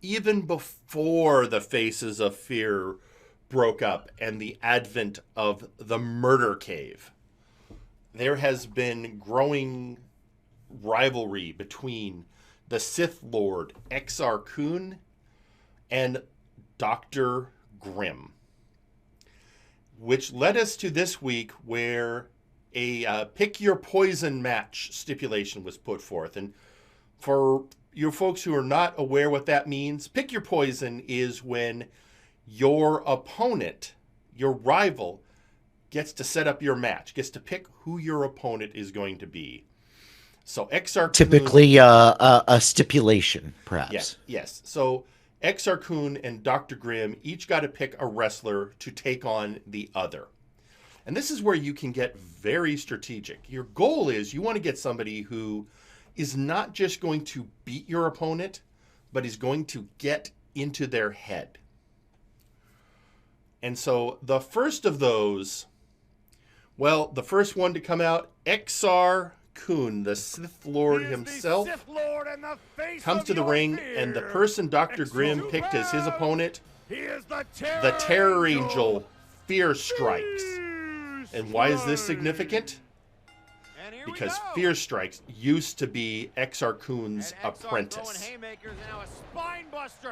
even before the Faces of Fear broke up and the advent of the Murder Cave. There has been growing rivalry between the Sith Lord Exar Kun and Dr. Grimm, which led us to this week where a pick your poison match stipulation was put forth. And for you folks who are not aware what that means, pick your poison is when your opponent, your rival, gets to set up your match, gets to pick who your opponent is going to be. So Exar Kun, typically a stipulation, perhaps. Yes. So Exar Kun and Dr. Grimm each got to pick a wrestler to take on the other. And this is where you can get very strategic. Your goal is you want to get somebody who is not just going to beat your opponent, but is going to get into their head. And so the first of those, well, the first one to come out, Exar Kun, the Sith Lord himself, comes to the ring, and the person Dr. Grimm picked as his opponent, the Terror Angel, Fear Strikes. And why is this significant? Because Fear Strikes used to be Exar Kun's apprentice.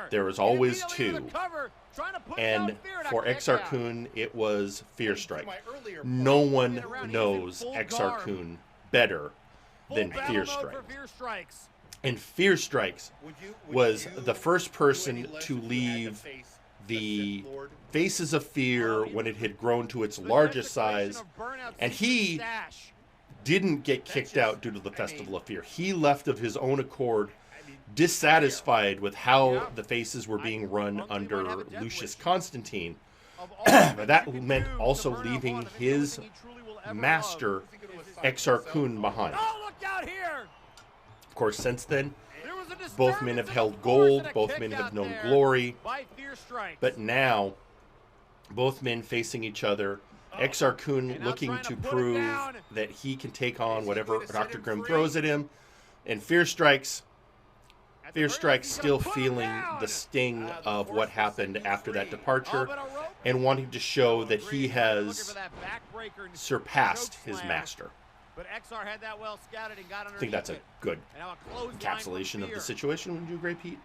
There was always 2. And for Exar Kun, it was Fear Strike. No one knows Exar Kun better than Fear Strike. And Fear Strikes was the first person to leave the Faces of Fear when it had grown to its largest size. And he didn't get kicked out due to the Festival of Fear. He left of his own accord, dissatisfied with how the Faces were being run under Lucius Constantine. But that meant also leaving his master, Exar Kun, behind. Of course, since then, both men have held gold, both men have known glory, but now, both men facing each other, Exar Kun looking to prove that he can take on whatever Dr. Grimm throws at him, and Fear Strikes still feeling the sting of what happened after that departure and wanting to show that he has surpassed his master. I think that's a good encapsulation of the situation. Would you agree, Pete?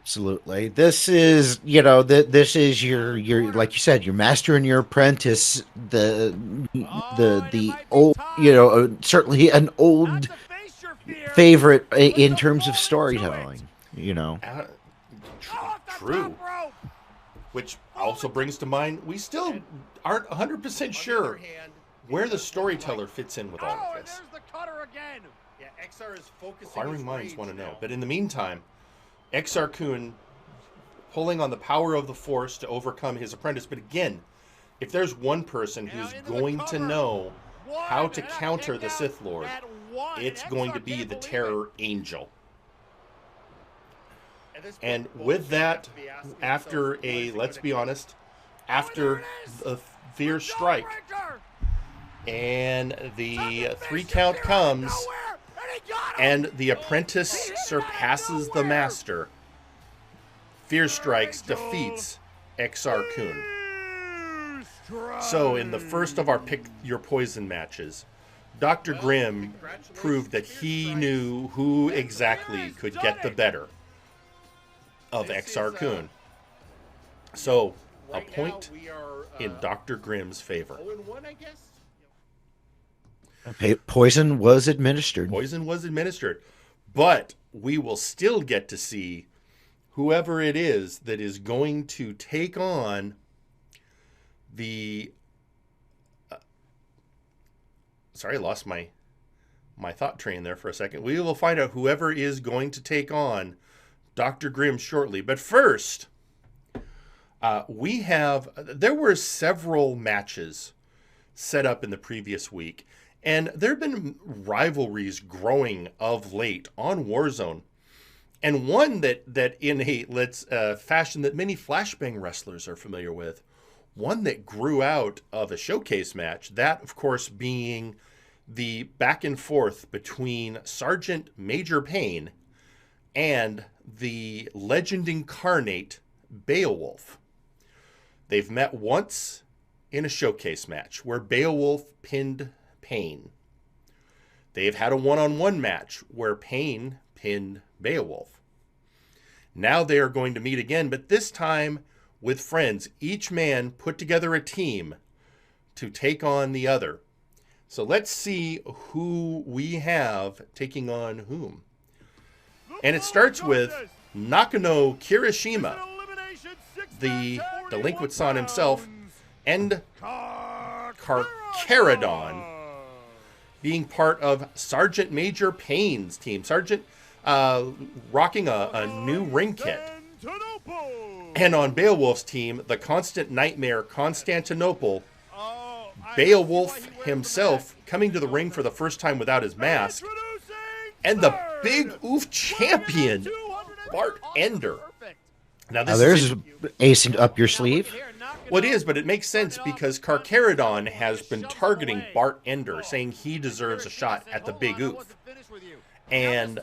Absolutely. This is, you know, this is your like you said, your master and your apprentice. The old, you know, certainly an old favorite in terms of storytelling. You know, True. Which also brings to mind, we still aren't 100% sure where the storyteller fits in with all of this. Yeah, XR is focusing. Inquiring minds want to know. But in the meantime, XR Kun pulling on the power of the Force to overcome his apprentice. But again, if there's one person who's going to know how to counter the Sith Lord, it's going to be the Terror Angel. And with that, after a, let's be honest, after the fierce strike, and the 3 count comes, and the apprentice surpasses the master, Fierce Strikes defeats XR Kun. So in the first of our Pick Your Poison matches, Dr. Grimm proved that he knew who exactly could get the better of XR Kun. So a point in Dr. Grimm's favor. poison was administered. Poison was administered. But we will still get to see whoever it is that is going to take on the... sorry, I lost my thought train there for a second. We will find out whoever is going to take on Dr. Grimm shortly. But first, there were several matches set up in the previous week, and there have been rivalries growing of late on Warzone. And one that in a fashion that many Flashbang wrestlers are familiar with, one that grew out of a showcase match, that of course being the back and forth between Sergeant Major Payne and the legend incarnate Beowulf. They've met once in a showcase match where Beowulf pinned Payne. They've had a one-on-one match where Payne pinned Beowulf. Now they are going to meet again, but this time with friends. Each man put together a team to take on the other. So let's see who we have taking on whom. And it starts with Nakano Kirishima, the delinquent son himself, and Carcharodon being part of Sergeant Major Payne's team. Sergeant rocking a new ring kit. And on Beowulf's team, the constant nightmare Constantinople, Beowulf himself coming to the ring for the first time without his mask, and the big oof champion, Bart Ender. Now there's ace up your sleeve. Well, it is, but it makes sense because Carcharodon has been targeting Bart Ender, saying he deserves a shot at the big oof. And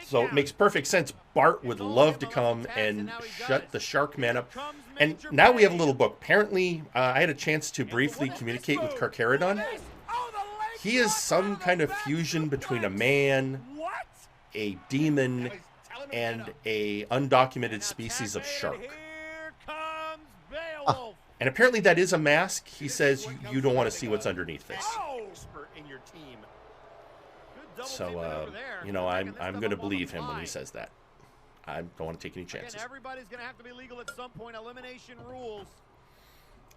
so it makes perfect sense. Bart would love to come and shut the Shark Man up. And now we have a little book. Apparently, I had a chance to briefly communicate with Carcharodon. He is some kind of fusion between a man, a demon, and a undocumented species of shark. And apparently that is a mask. He says you don't want to see what's underneath this. So, you know, I'm going to believe him when he says that. I don't want to take any chances. Everybody's going to have to be legal at some point. Elimination rules.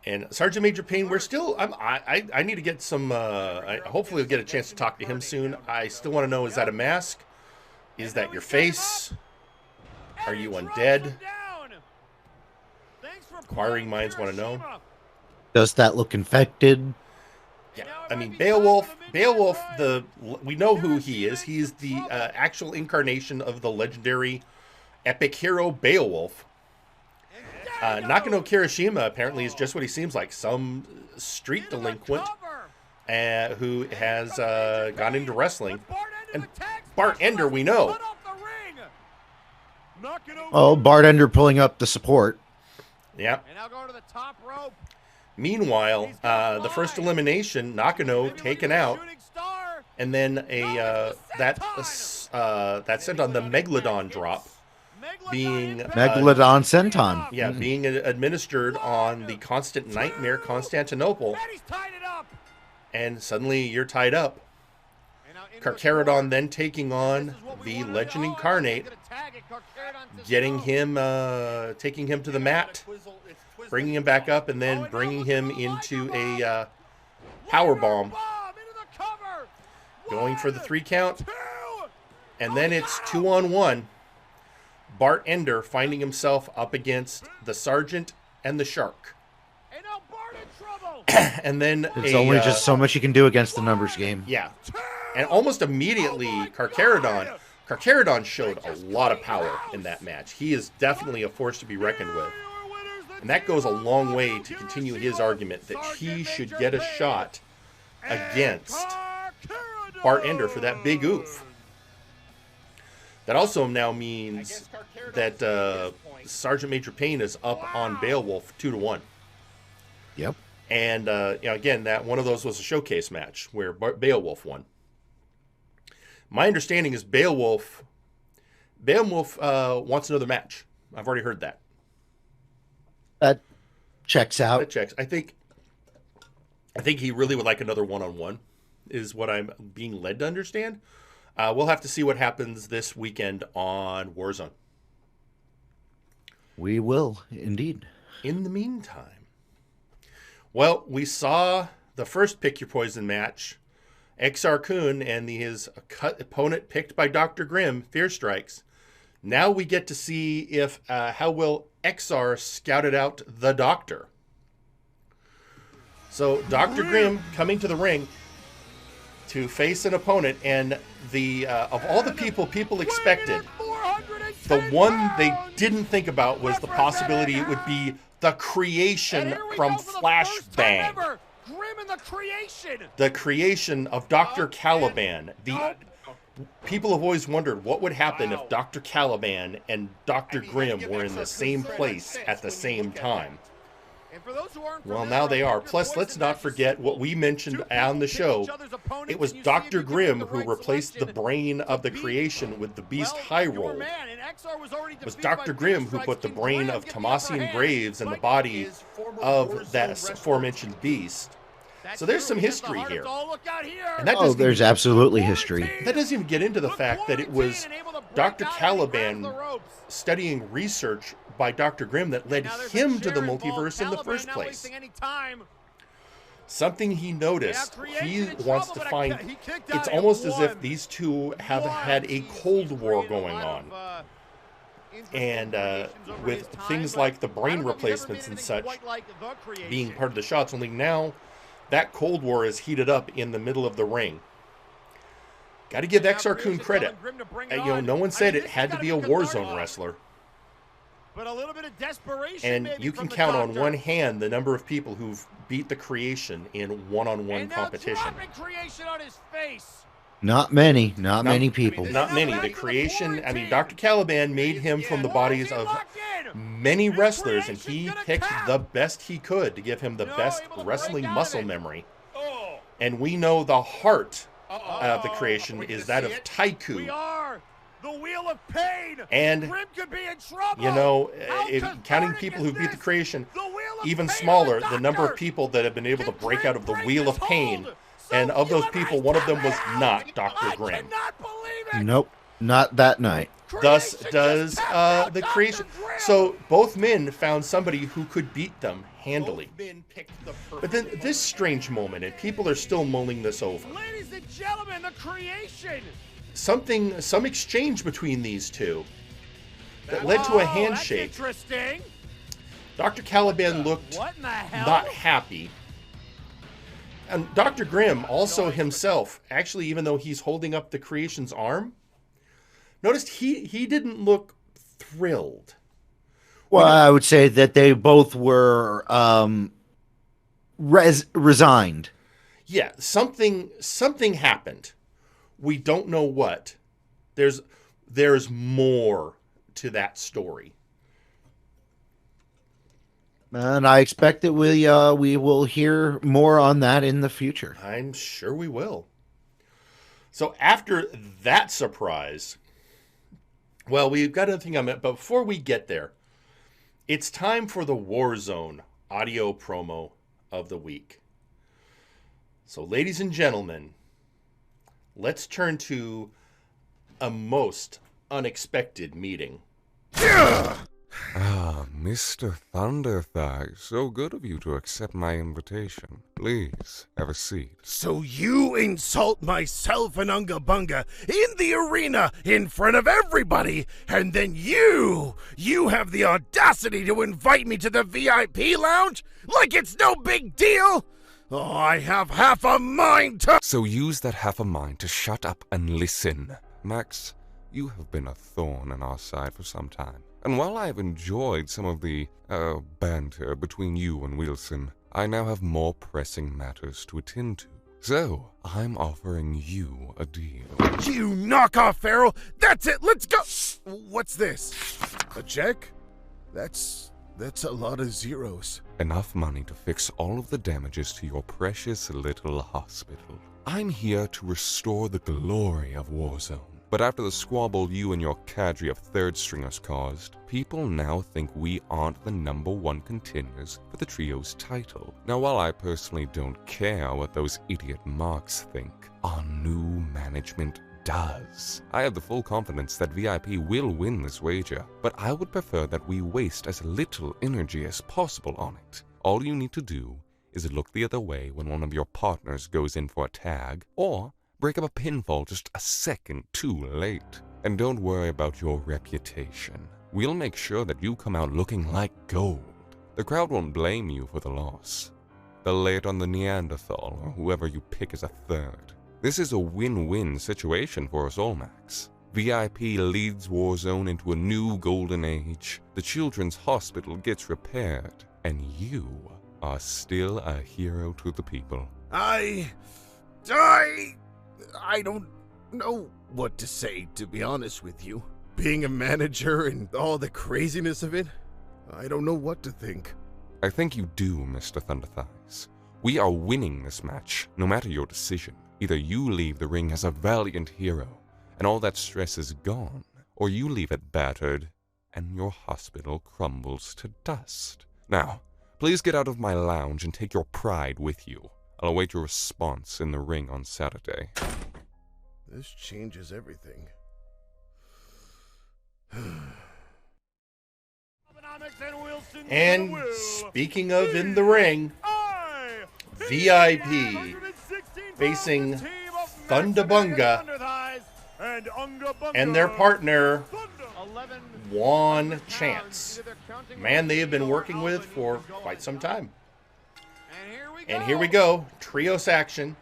And Sergeant Major Payne, we're still... I need to get some... hopefully we'll get a chance to talk to him soon. I still want to know, is that a mask? Is that your face? Are you undead? Inquiring minds want to know. Does that look infected? Yeah, I mean, Beowulf, we know who he is. He's the actual incarnation of the legendary epic hero Beowulf. Nakano Kirishima apparently is just what he seems like, some street delinquent who has gone into wrestling. And Bart Ender, we know. Oh, Bart Ender pulling up the support. Yeah. And now going to the top rope. Meanwhile, the first elimination, Nakano taken out, and then that sent on the Megalodon drop being Megalodon Senton. Yeah, being administered on the constant nightmare Constantinople. And suddenly you're tied up. Carcharodon then taking on the Legend Incarnate, getting him, taking him to the mat, bringing him back up, and then bringing him into a power bomb, going for the 3 count, and then it's 2-on-1. Bart Ender finding himself up against the Sergeant and the Shark. And then it's only just so much you can do against the numbers game. Yeah. And almost immediately, Carcharodon showed a lot of power in that match. He is definitely a force to be reckoned with. And that goes a long way to continue his argument that he should get a shot against Bart Ender for that big oof. That also now means that Sergeant Major Payne is up on Beowulf 2-1. Yep. And again, that one of those was a showcase match where Beowulf won. My understanding is Beowulf wants another match. I've already heard that. That checks out. That checks. I think he really would like another one-on-one, is what I'm being led to understand. We'll have to see what happens this weekend on Warzone. We will, indeed. In the meantime, well, we saw the first Pick Your Poison match. XR Kun and his opponent picked by Dr. Grimm, Fear Strikes. Now we get to see if how will XR scouted out the Doctor. So Dr. Grimm coming to the ring to face an opponent, and the of all the people expected, the one they didn't think about was the possibility it would be the Creation from Flashbang. Grimm and the Creation. The creation of Dr. Caliban. The people have always wondered what would happen if Dr. Caliban and Dr. Grimm were in the same place at the same time. Well, now they are. Plus, let's not forget what we mentioned on the show. It was Dr. Grimm who replaced the brain of the Creation with the Beast High Roll. It was Dr. Grimm who put the brain of Tomasian Graves in the body of that aforementioned beast. So there's some history here. And that there's absolutely history. That doesn't even get into the fact that it was Dr. Caliban studying research by Dr. Grimm that led him to the multiverse in the first place. Something he noticed, he wants to find. It's almost as if these two have had a Cold War going on. And with things like the brain replacements and such being part of the shots, only now that Cold War is heated up in the middle of the ring. Got to give XR Kun credit. No one said it had to be a Warzone wrestler. But a little bit of desperation, and you can count on one hand the number of people who've beat the Creation in one-on-one competition. Creation on his face. Not many people. Not many. The Creation, I mean, Dr. Caliban made him from the bodies of many wrestlers, and he picked the best he could to give him the best wrestling muscle memory. And we know the heart of the Creation is that of Taiku. The Wheel of Pain. And, Grimm could be in trouble. Counting people who beat the Creation, even smaller, the number of people that have been able to break out of the Wheel of Pain. And of those people, one of them was not Dr. Grimm. Nope, not that night. Thus does the Creation. So both men found somebody who could beat them handily. But then this strange moment, and people are still mulling this over. Ladies and gentlemen, the Creation. Some exchange between these two that led to a handshake. That's interesting. Dr. Caliban looked not happy. And Dr. Grimm also himself, actually, even though he's holding up the Creation's arm, noticed he didn't look thrilled. Well, I would say that they both were resigned. Yeah, something happened. We don't know what. There's more to that story. And I expect that we will hear more on that in the future. I'm sure we will. So after that surprise, Well, we've got another thing on it, but before we get there, it's time for the Warzone audio promo of the week. So, ladies and gentlemen, let's turn to a most unexpected meeting. Ah, Mr. Thunderthigh, so good of you to accept my invitation. Please, have a seat. So you insult myself and Unga Bunga in the arena in front of everybody, and then you have the audacity to invite me to the VIP lounge like it's no big deal? Oh, I have half a mind to— So use that half a mind to shut up and listen. Max, you have been a thorn in our side for some time. And while I have enjoyed some of the, banter between you and Wilson, I now have more pressing matters to attend to. So, I'm offering you a deal. You knockoff Farrell! That's it, let's go! What's this? A check? That's a lot of zeros. Enough money to fix all of the damages to your precious little hospital. I'm here to restore the glory of Warzone. But after the squabble you and your cadre of third stringers caused, people now think we aren't the #1 contenders for the trio's title. Now, while I personally don't care what those idiot marks think, our new management does. I have the full confidence that VIP will win this wager, but I would prefer that we waste as little energy as possible on it. All you need to do is look the other way when one of your partners goes in for a tag, or break up a pinfall just a second too late. And don't worry about your reputation. We'll make sure that you come out looking like gold. The crowd won't blame you for the loss. They'll lay it on the Neanderthal or whoever you pick as a third. This is a win-win situation for us all, Max. VIP leads Warzone into a new golden age, the children's hospital gets repaired, and you are still a hero to the people. I don't know what to say, to be honest with you. Being a manager and all the craziness of it, I don't know what to think. I think you do, Mr. Thunderthighs. We are winning this match, no matter your decision. Either you leave the ring as a valiant hero, and all that stress is gone, or you leave it battered, and your hospital crumbles to dust. Now, please get out of my lounge and take your pride with you. I'll await your response in the ring on Saturday. This changes everything. And speaking of in the ring, VIP facing Thundabunga and their partner Juan Chance. Man they have been working with for quite some time. And here we go, trios action.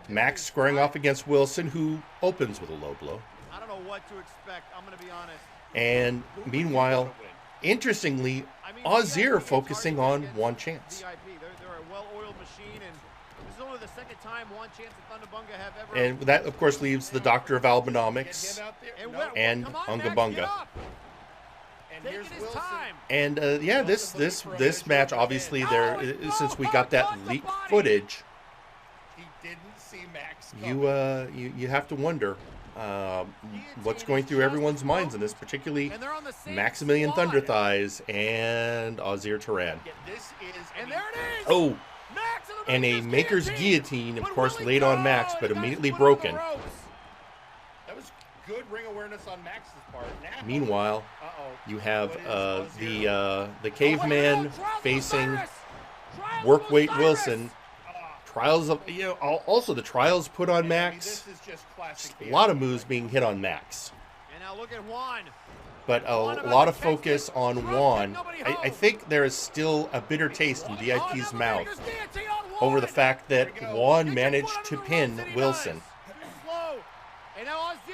Max squaring off against Wilson, who opens with a low blow. I don't know what to expect, I'm going to be honest. And meanwhile, interestingly, Ozir focusing on Juan Chance. They're a well-oiled machine, and this is only the second time Juan Chance and Thundabunga have ever... And that, of course, leaves the Doctor of Albinomics and Unga Bunga. And yeah, this match, obviously, since we got that leaked footage, you have to wonder what's going through everyone's minds in this, particularly Maximilian Thunderthighs and Ozir Turan. Oh, and a Maker's Guillotine, of course, laid on Max, but immediately broken. That was good ring awareness on Max's part. Meanwhile, you have the caveman facing workweight Wilson. Trials of, also the trials put on Max. A lot of moves being hit on Max. And now look at Juan. But a lot of focus on Juan. I think there is still a bitter taste in VIP's mouth over the fact that Juan managed to pin Wilson.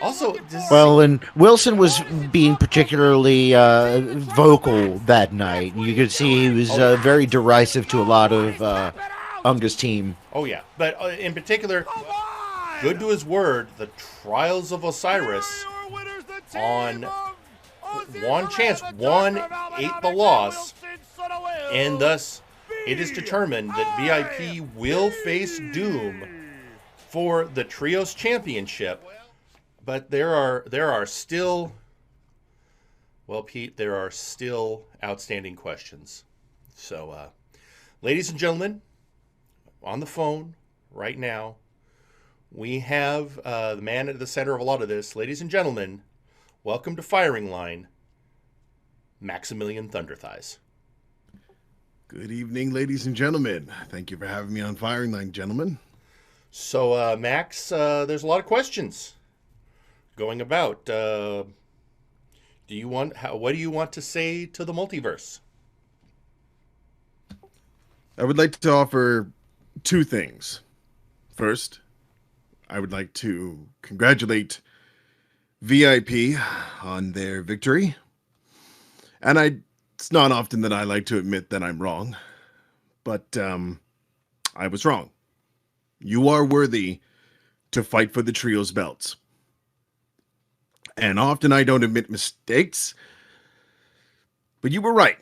Also, well, and Wilson was being particularly vocal that night. You could see he was very derisive to a lot of Unga's team. Oh yeah, but in particular, good to his word, the Trials of Osiris on Juan Chance. Juan ate the loss, and thus it is determined that VIP will face Doom for the Trios Championship. But there are still Well, Pete, there are still outstanding questions. So, ladies and gentlemen, on the phone right now, we have the man at the center of a lot of this. Ladies and gentlemen, welcome to Firing Line, Maximilian Thunderthighs. Good evening, ladies and gentlemen. Thank you for having me on Firing Line, gentlemen. So, Max, there's a lot of questions going about. What do you want to say to the multiverse? I would like to offer two things. First, I would like to congratulate VIP on their victory. And it's not often that I like to admit that I'm wrong, but I was wrong. You are worthy to fight for the trio's belts. And often I don't admit mistakes, but you were right.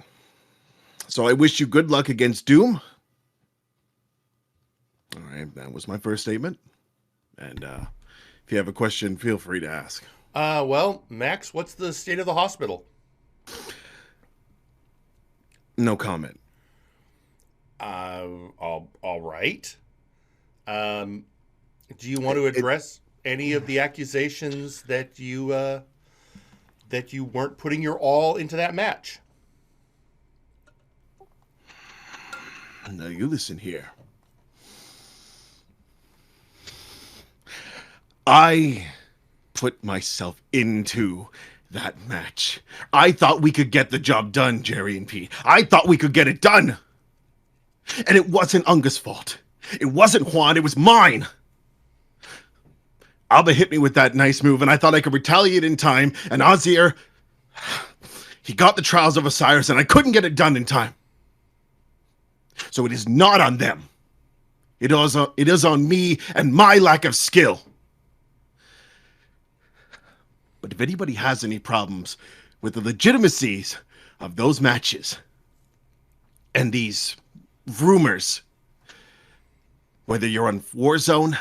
So I wish you good luck against Doom. All right, that was my first statement. And if you have a question, feel free to ask. Well, Max, what's the state of the hospital? No comment. All right. Do you want to address any of the accusations that you weren't putting your all into that match? Now you listen here. I put myself into that match. I thought we could get the job done, Jerry and Pete. I thought we could get it done. And it wasn't Unga's fault. It wasn't Juan, it was mine. Alba hit me with that nice move, and I thought I could retaliate in time, and Ozir, he got the Trials of Osiris, and I couldn't get it done in time. So it is not on them. It is on me and my lack of skill. But if anybody has any problems with the legitimacies of those matches and these rumors, whether you're on Warzone,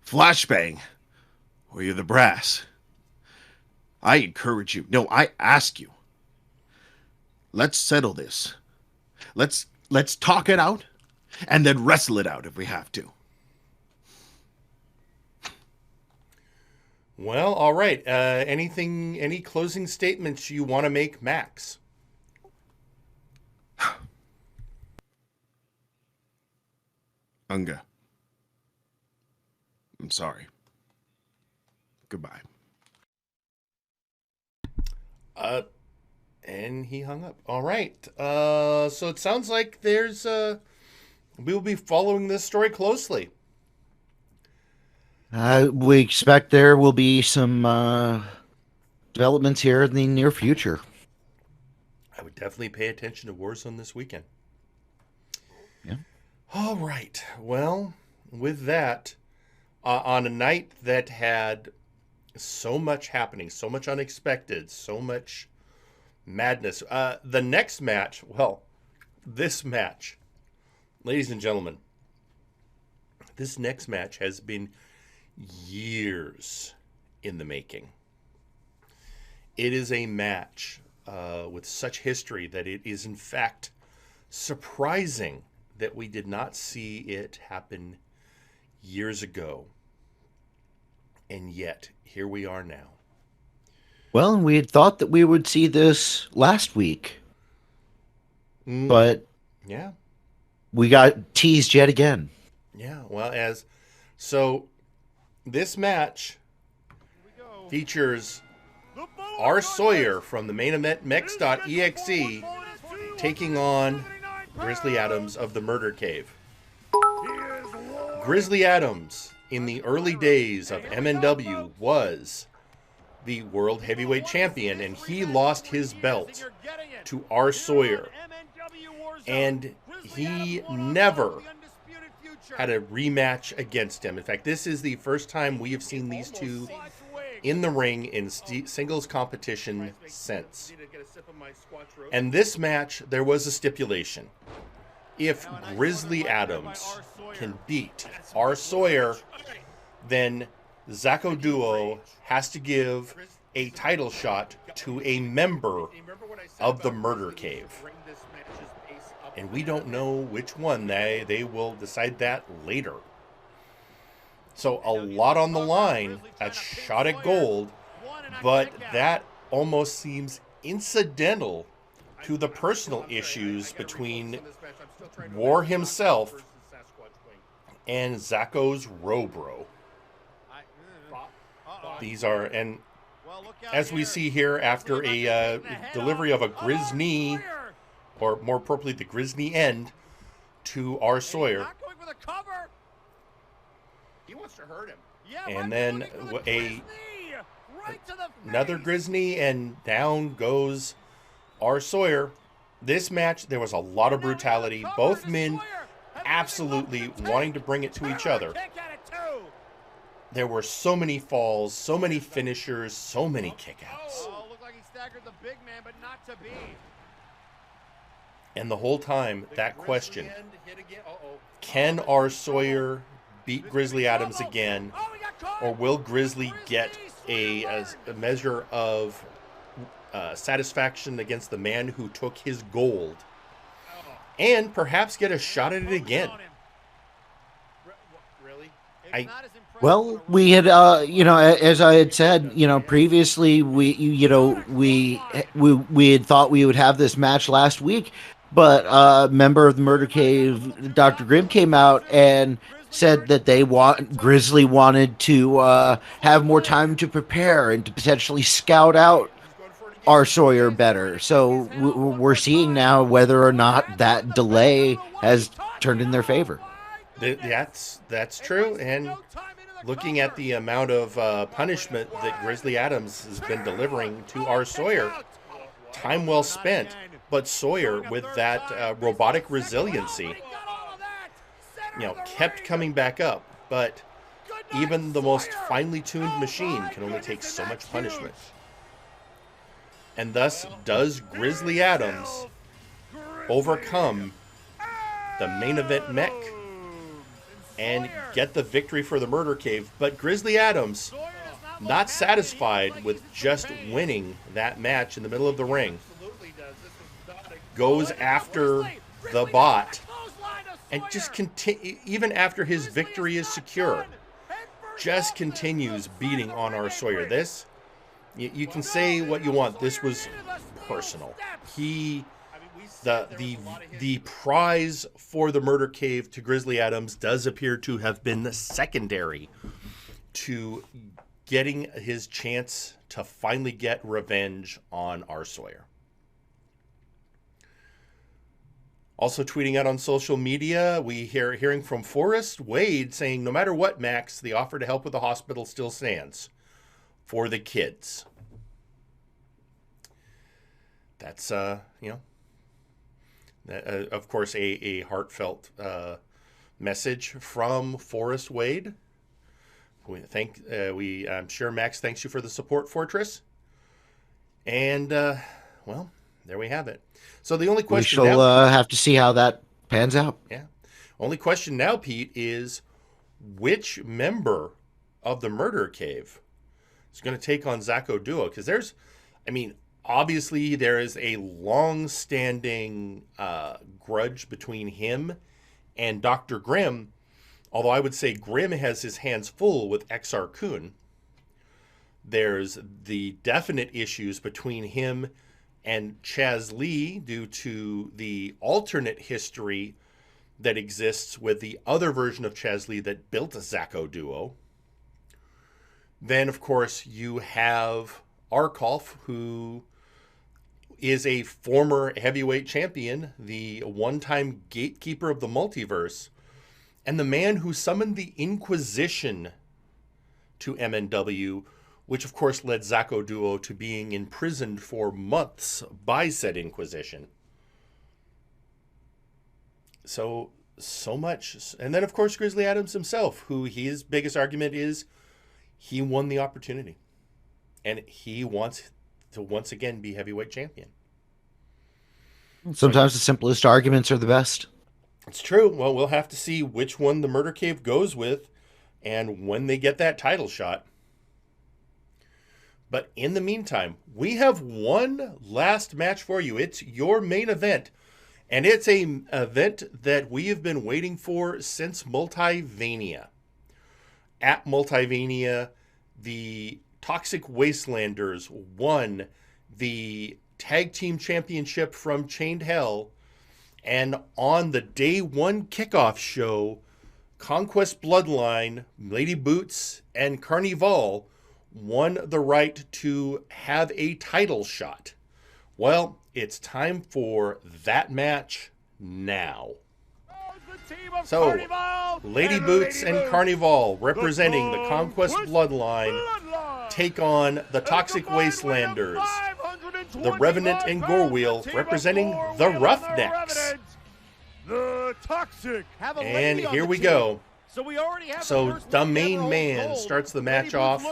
Flashbang, or you're the brass, I encourage you. No, I ask you. Let's settle this. Let's talk it out and then wrestle it out if we have to. Well, all right. Any closing statements you want to make, Max? Unga, I'm sorry. Goodbye. And he hung up. All right. So it sounds like there's we will be following this story closely. We expect there will be some developments here in the near future. I would definitely pay attention to Warzone this weekend. Yeah. All right. Well, with that, on a night that had so much happening, so much unexpected, so much madness, the next match, well, this match, ladies and gentlemen, this next match has been years in the making. It is a match with such history that it is, in fact, surprising that we did not see it happen years ago. And yet, here we are now. Well, we had thought that we would see this last week. But yeah, we got teased yet again. Yeah, well, so this match features R. Sawyer from the main event Mex.exe taking on Grizzly Adams of the Murder Cave. Grizzly Adams, in the early days of MNW, was the World Heavyweight Champion, and he lost his belt to R. Sawyer. And he never had a rematch against him. In fact, this is the first time we have seen these two in the ring in singles competition since. And this match, there was a stipulation. If Grizzly Adams can beat R. Sawyer, then Zacho Duo has to give a title shot to a member of the Murder Cave. And we don't know which one. They will decide that later. So a lot on the line, a shot at gold, but that almost seems incidental to the personal issues between War himself and Zacho's Robro. These are, and as we see here, after a delivery of a Grizney, or more appropriately, the Grizney end to R. Sawyer. He wants to hurt him. And then another Grizney, and down goes R. Sawyer. This match, there was a lot of brutality. Both men absolutely wanting to bring it to each other. There were so many falls, so many finishers, so many kickouts. Looked like he staggered the big man, but not to be. And the whole time, that question, can R. Sawyer beat Grizzly Adams again, or will Grizzly get a measure of satisfaction against the man who took his gold, and perhaps get a shot at it again? Well, we had, as I had said, previously, we had thought we would have this match last week, but a member of the Murder Cave, Dr. Grimm, came out and said that Grizzly wanted to have more time to prepare and to potentially scout out R. Sawyer better. So we're seeing now whether or not that delay has turned in their favor. That's true, and looking at the amount of punishment that Grizzly Adams has been delivering to R. Sawyer, time well spent. But Sawyer, with that robotic resiliency, kept coming back up. But even the most finely tuned machine can only take so much punishment. And thus does Grizzly Adams overcome the main event mech and get the victory for the Murder Cave. But Grizzly Adams, not satisfied with just winning that match in the middle of the ring, goes after the bot and just even after his victory is secure, just continues beating on R. Sawyer. This, you can say what you want, this was personal. The prize for the Murder Cave to Grizzly Adams does appear to have been secondary to getting his chance to finally get revenge on R. Sawyer. Also tweeting out on social media, we hearing from Forrest Wade saying, no matter what, Max, the offer to help with the hospital still stands for the kids. That's, of course, a heartfelt message from Forrest Wade. I'm sure Max thanks you for the support, Fortress. And, well, there we have it. So the only question we shall have to see how that pans out. Yeah. Only question now, Pete, is which member of the Murder Cave is going to take on Zacho Duo? Because obviously there is a long-standing grudge between him and Dr. Grimm, although I would say Grimm has his hands full with XR Kun. There's the definite issues between him and Chaz Lee due to the alternate history that exists with the other version of Chaz Lee that built a Zacho Duo. Then, of course, you have Arkolf, who is a former heavyweight champion, the one-time gatekeeper of the multiverse, and the man who summoned the Inquisition to MNW, which of course led Zacho Duo to being imprisoned for months by said Inquisition. So much. And then, of course, Grizzly Adams himself, who his biggest argument is he won the opportunity. And he wants to once again be heavyweight champion. Sometimes the simplest arguments are the best. It's true. Well, we'll have to see which one the Murder Cave goes with and when they get that title shot. But in the meantime, we have one last match for you. It's your main event. And it's an event that we have been waiting for since Multivania. At Multivania, the Toxic Wastelanders won the Tag Team Championship from Chained Hell. And on the day one kickoff show, Conquest Bloodline, Lady Boots, and Carnival won the right to have a title shot. Well, it's time for that match now. So, Lady Boots and Carnival, representing the Conquest Bloodline, take on the Toxic Wastelanders. The Revenant and Gorewheel, representing the Roughnecks. The Toxic. And here we go. So we already have So the main man starts the match off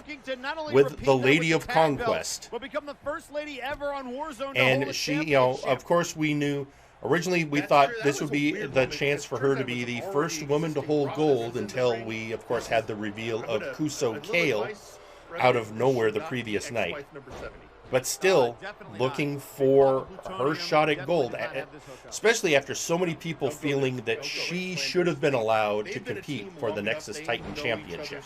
with the Lady of Conquest. But become the first lady ever on Warzone to And hold a she, championship. of course we knew, originally we thought this would be the chance for her to be the first woman to hold gold until we, of course, had the reveal of Kuso Kale out of nowhere the previous night. But still looking for her shot at gold, especially after so many people feeling that she should have been allowed to compete for the Nexus Titan Championship.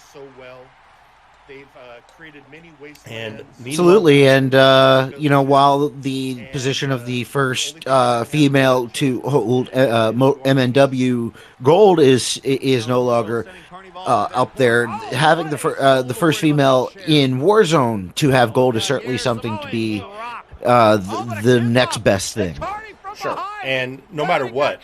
And Absolutely, and while the position of the first female to hold MNW Gold is no longer up there, having the first female in Warzone to have gold is certainly something to be the next best thing. Sure, and no matter what,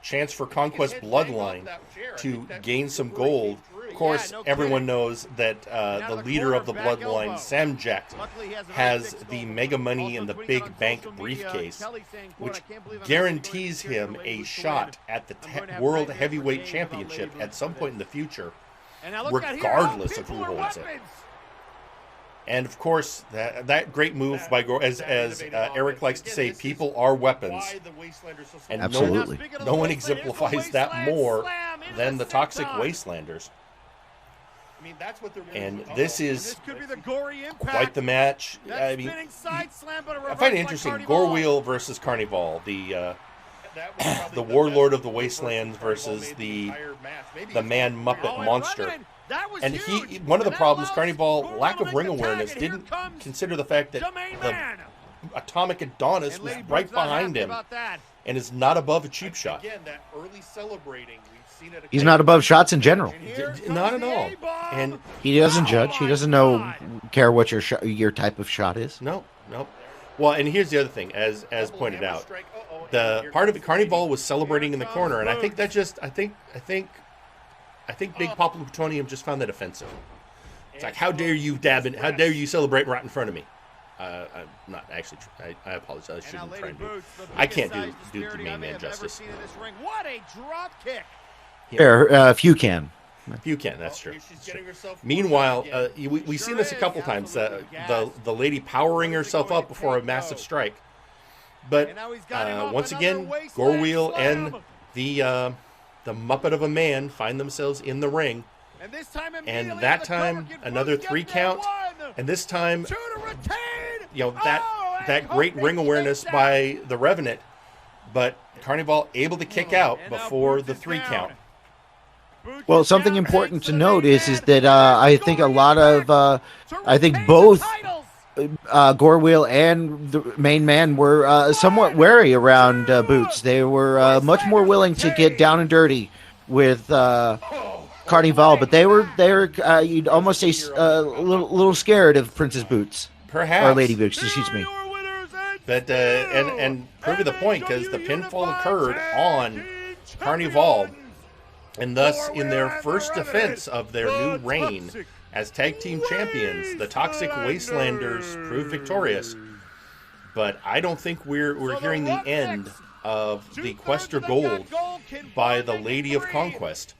chance for Conquest Bloodline to gain some gold. Of course, everyone knows that the leader of the Bloodline, Samjak, has the Mega Money and the Big Bank briefcase, which guarantees him a shot at the World Heavyweight Championship at some point in the future, regardless of who holds it. And of course, that great move by as Eric likes to say, people are weapons, and absolutely, no one exemplifies that more than the Toxic Wastelanders. And this is quite the match. I mean, I find it interesting. Gorewheel versus Carnival, the warlord of the wastelands versus the man Muppet monster. And one of the problems, Carnival, lack of ring awareness, didn't consider the fact that the Atomic Adonis was right behind him and is not above a cheap shot. He's not above shots in general. Not at all. And he doesn't judge. He doesn't care what your type of shot is. No. Well, and here's the other thing, as pointed out, the part of it, Carnival was celebrating in the corner, and I think that just I think Big Papa Plutonium just found that offensive. It's like, how dare you dab in? How dare you celebrate right in front of me? I'm not actually. I apologize. I shouldn't try and do. I can't do the main man justice. What a drop kick! Few can. Few can. That's true. Meanwhile, we've seen this a couple times. The lady powering herself up before a massive strike, but once again, Gorewheel and the Muppet of a Man find themselves in the ring. And that time, another 3 count. And this time, that great ring awareness by the Revenant. But Carnival able to kick out before the 3 count. Well, something important to note is that I think a lot of, I think both Gorewheel and the main man were somewhat wary around Boots. They were much more willing to get down and dirty with Carnival, but they were you'd almost say a little scared of Princess Boots, perhaps, or Lady Boots, excuse me. But and proving the point, because the pinfall occurred on Carnival, and thus in their first defense of their new reign as tag team champions, the Toxic Wastelanders proved victorious. But I don't think we're hearing the end of the Quester Gold by the Lady of Conquest.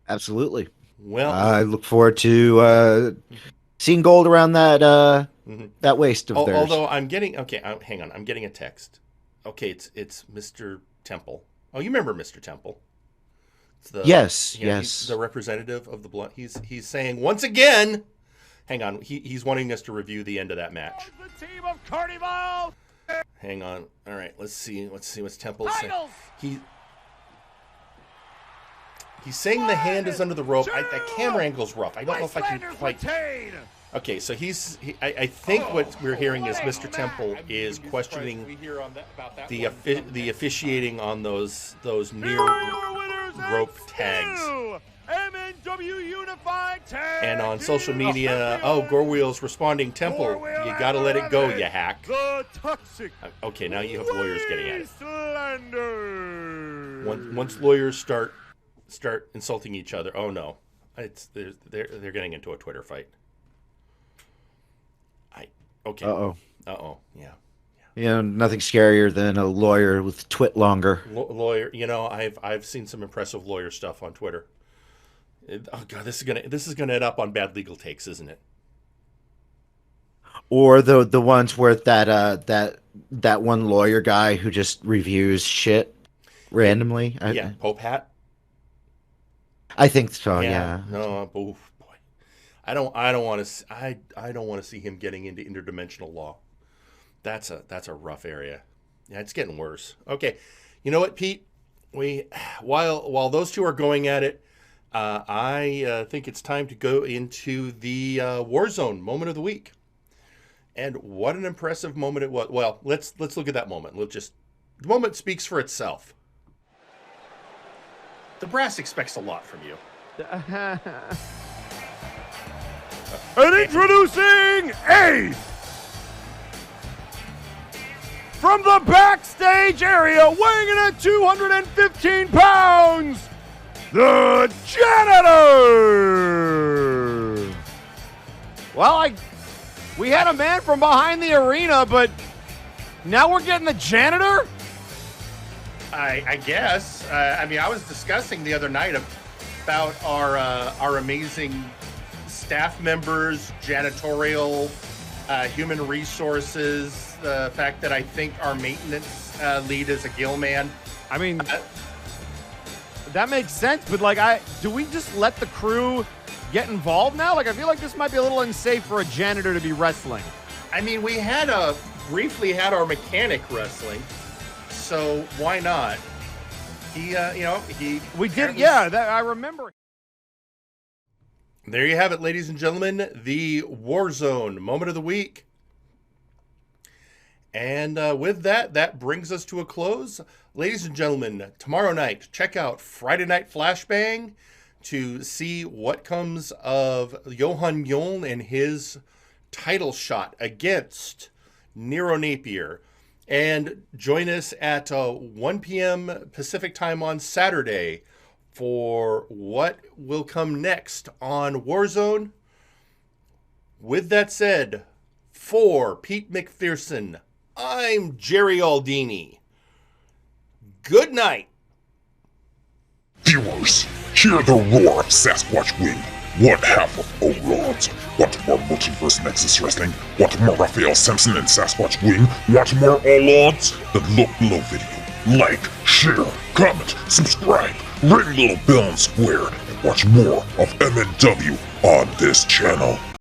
Absolutely. Well, I look forward to seeing gold around that that waist of theirs. Although I'm getting hang on, I'm getting a text. Okay, it's Mr. Temple. Oh, you remember Mr. Temple? Yes, you know, yes. he's the representative of the Blunt. He's saying once again. Hang on, he's wanting us to review the end of that match. The team of Carnival. Hang on. All right, let's see what's Temple saying. He's saying the hand is under the rope. That camera angle's rough. I don't know if I can quite. Okay, so I think what we're hearing is Mr. Temple is questioning the officiating on those near rope tags. MNW Unified Tag And on social media, Gorewheel's responding, Temple, you gotta let it go, you hack. The toxic. Okay, now you have lawyers getting at it. Slander. Once lawyers start insulting each other, oh no, they're getting into a Twitter fight. Okay. Yeah. You know, nothing scarier than a lawyer with twit longer. Lawyer, you know, I've seen some impressive lawyer stuff on Twitter. Oh god, this is gonna end up on bad legal takes, isn't it? Or the ones where that one lawyer guy who just reviews shit randomly. Pope Hat. I think so. Yeah. No, boy, I don't want to see him getting into interdimensional law. That's a rough area. Yeah, it's getting worse. Okay, you know what, Pete? While those two are going at it, I think it's time to go into the Warzone moment of the week. And what an impressive moment it was. Well, let's look at that moment. The moment speaks for itself. The brass expects a lot from you. And introducing Ace! From the backstage area, weighing in at 215 pounds, the Janitor! Well, we had a man from behind the arena, but now we're getting the Janitor? I guess. I mean, I was discussing the other night about our amazing staff members, janitorial, human resources, the fact that I think our maintenance lead is a gill man. I mean, that makes sense, but do we just let the crew get involved now? I feel like this might be a little unsafe for a janitor to be wrestling. I mean, we briefly had our mechanic wrestling, so why not? We did, yeah. I remember. There you have it, ladies and gentlemen, the Warzone moment of the week. And with that brings us to a close. Ladies and gentlemen, tomorrow night, check out Friday Night Flashbang to see what comes of Johan Joln and his title shot against Nero Napier. And join us at 1 p.m. Pacific time on Saturday for what will come next on Warzone. With that said, for Pete McPherson, I'm Jerry Aldini. Good night. Viewers, hear the roar of Sasquatch Wing. One half of O-Rods. Want more Multiverse Nexus Wrestling? Want more Raphael Simpson and Sasquatch Wing? Want more All-Odds? Then look below video. Like, share, comment, subscribe, ring little bell and square, and watch more of MNW on this channel.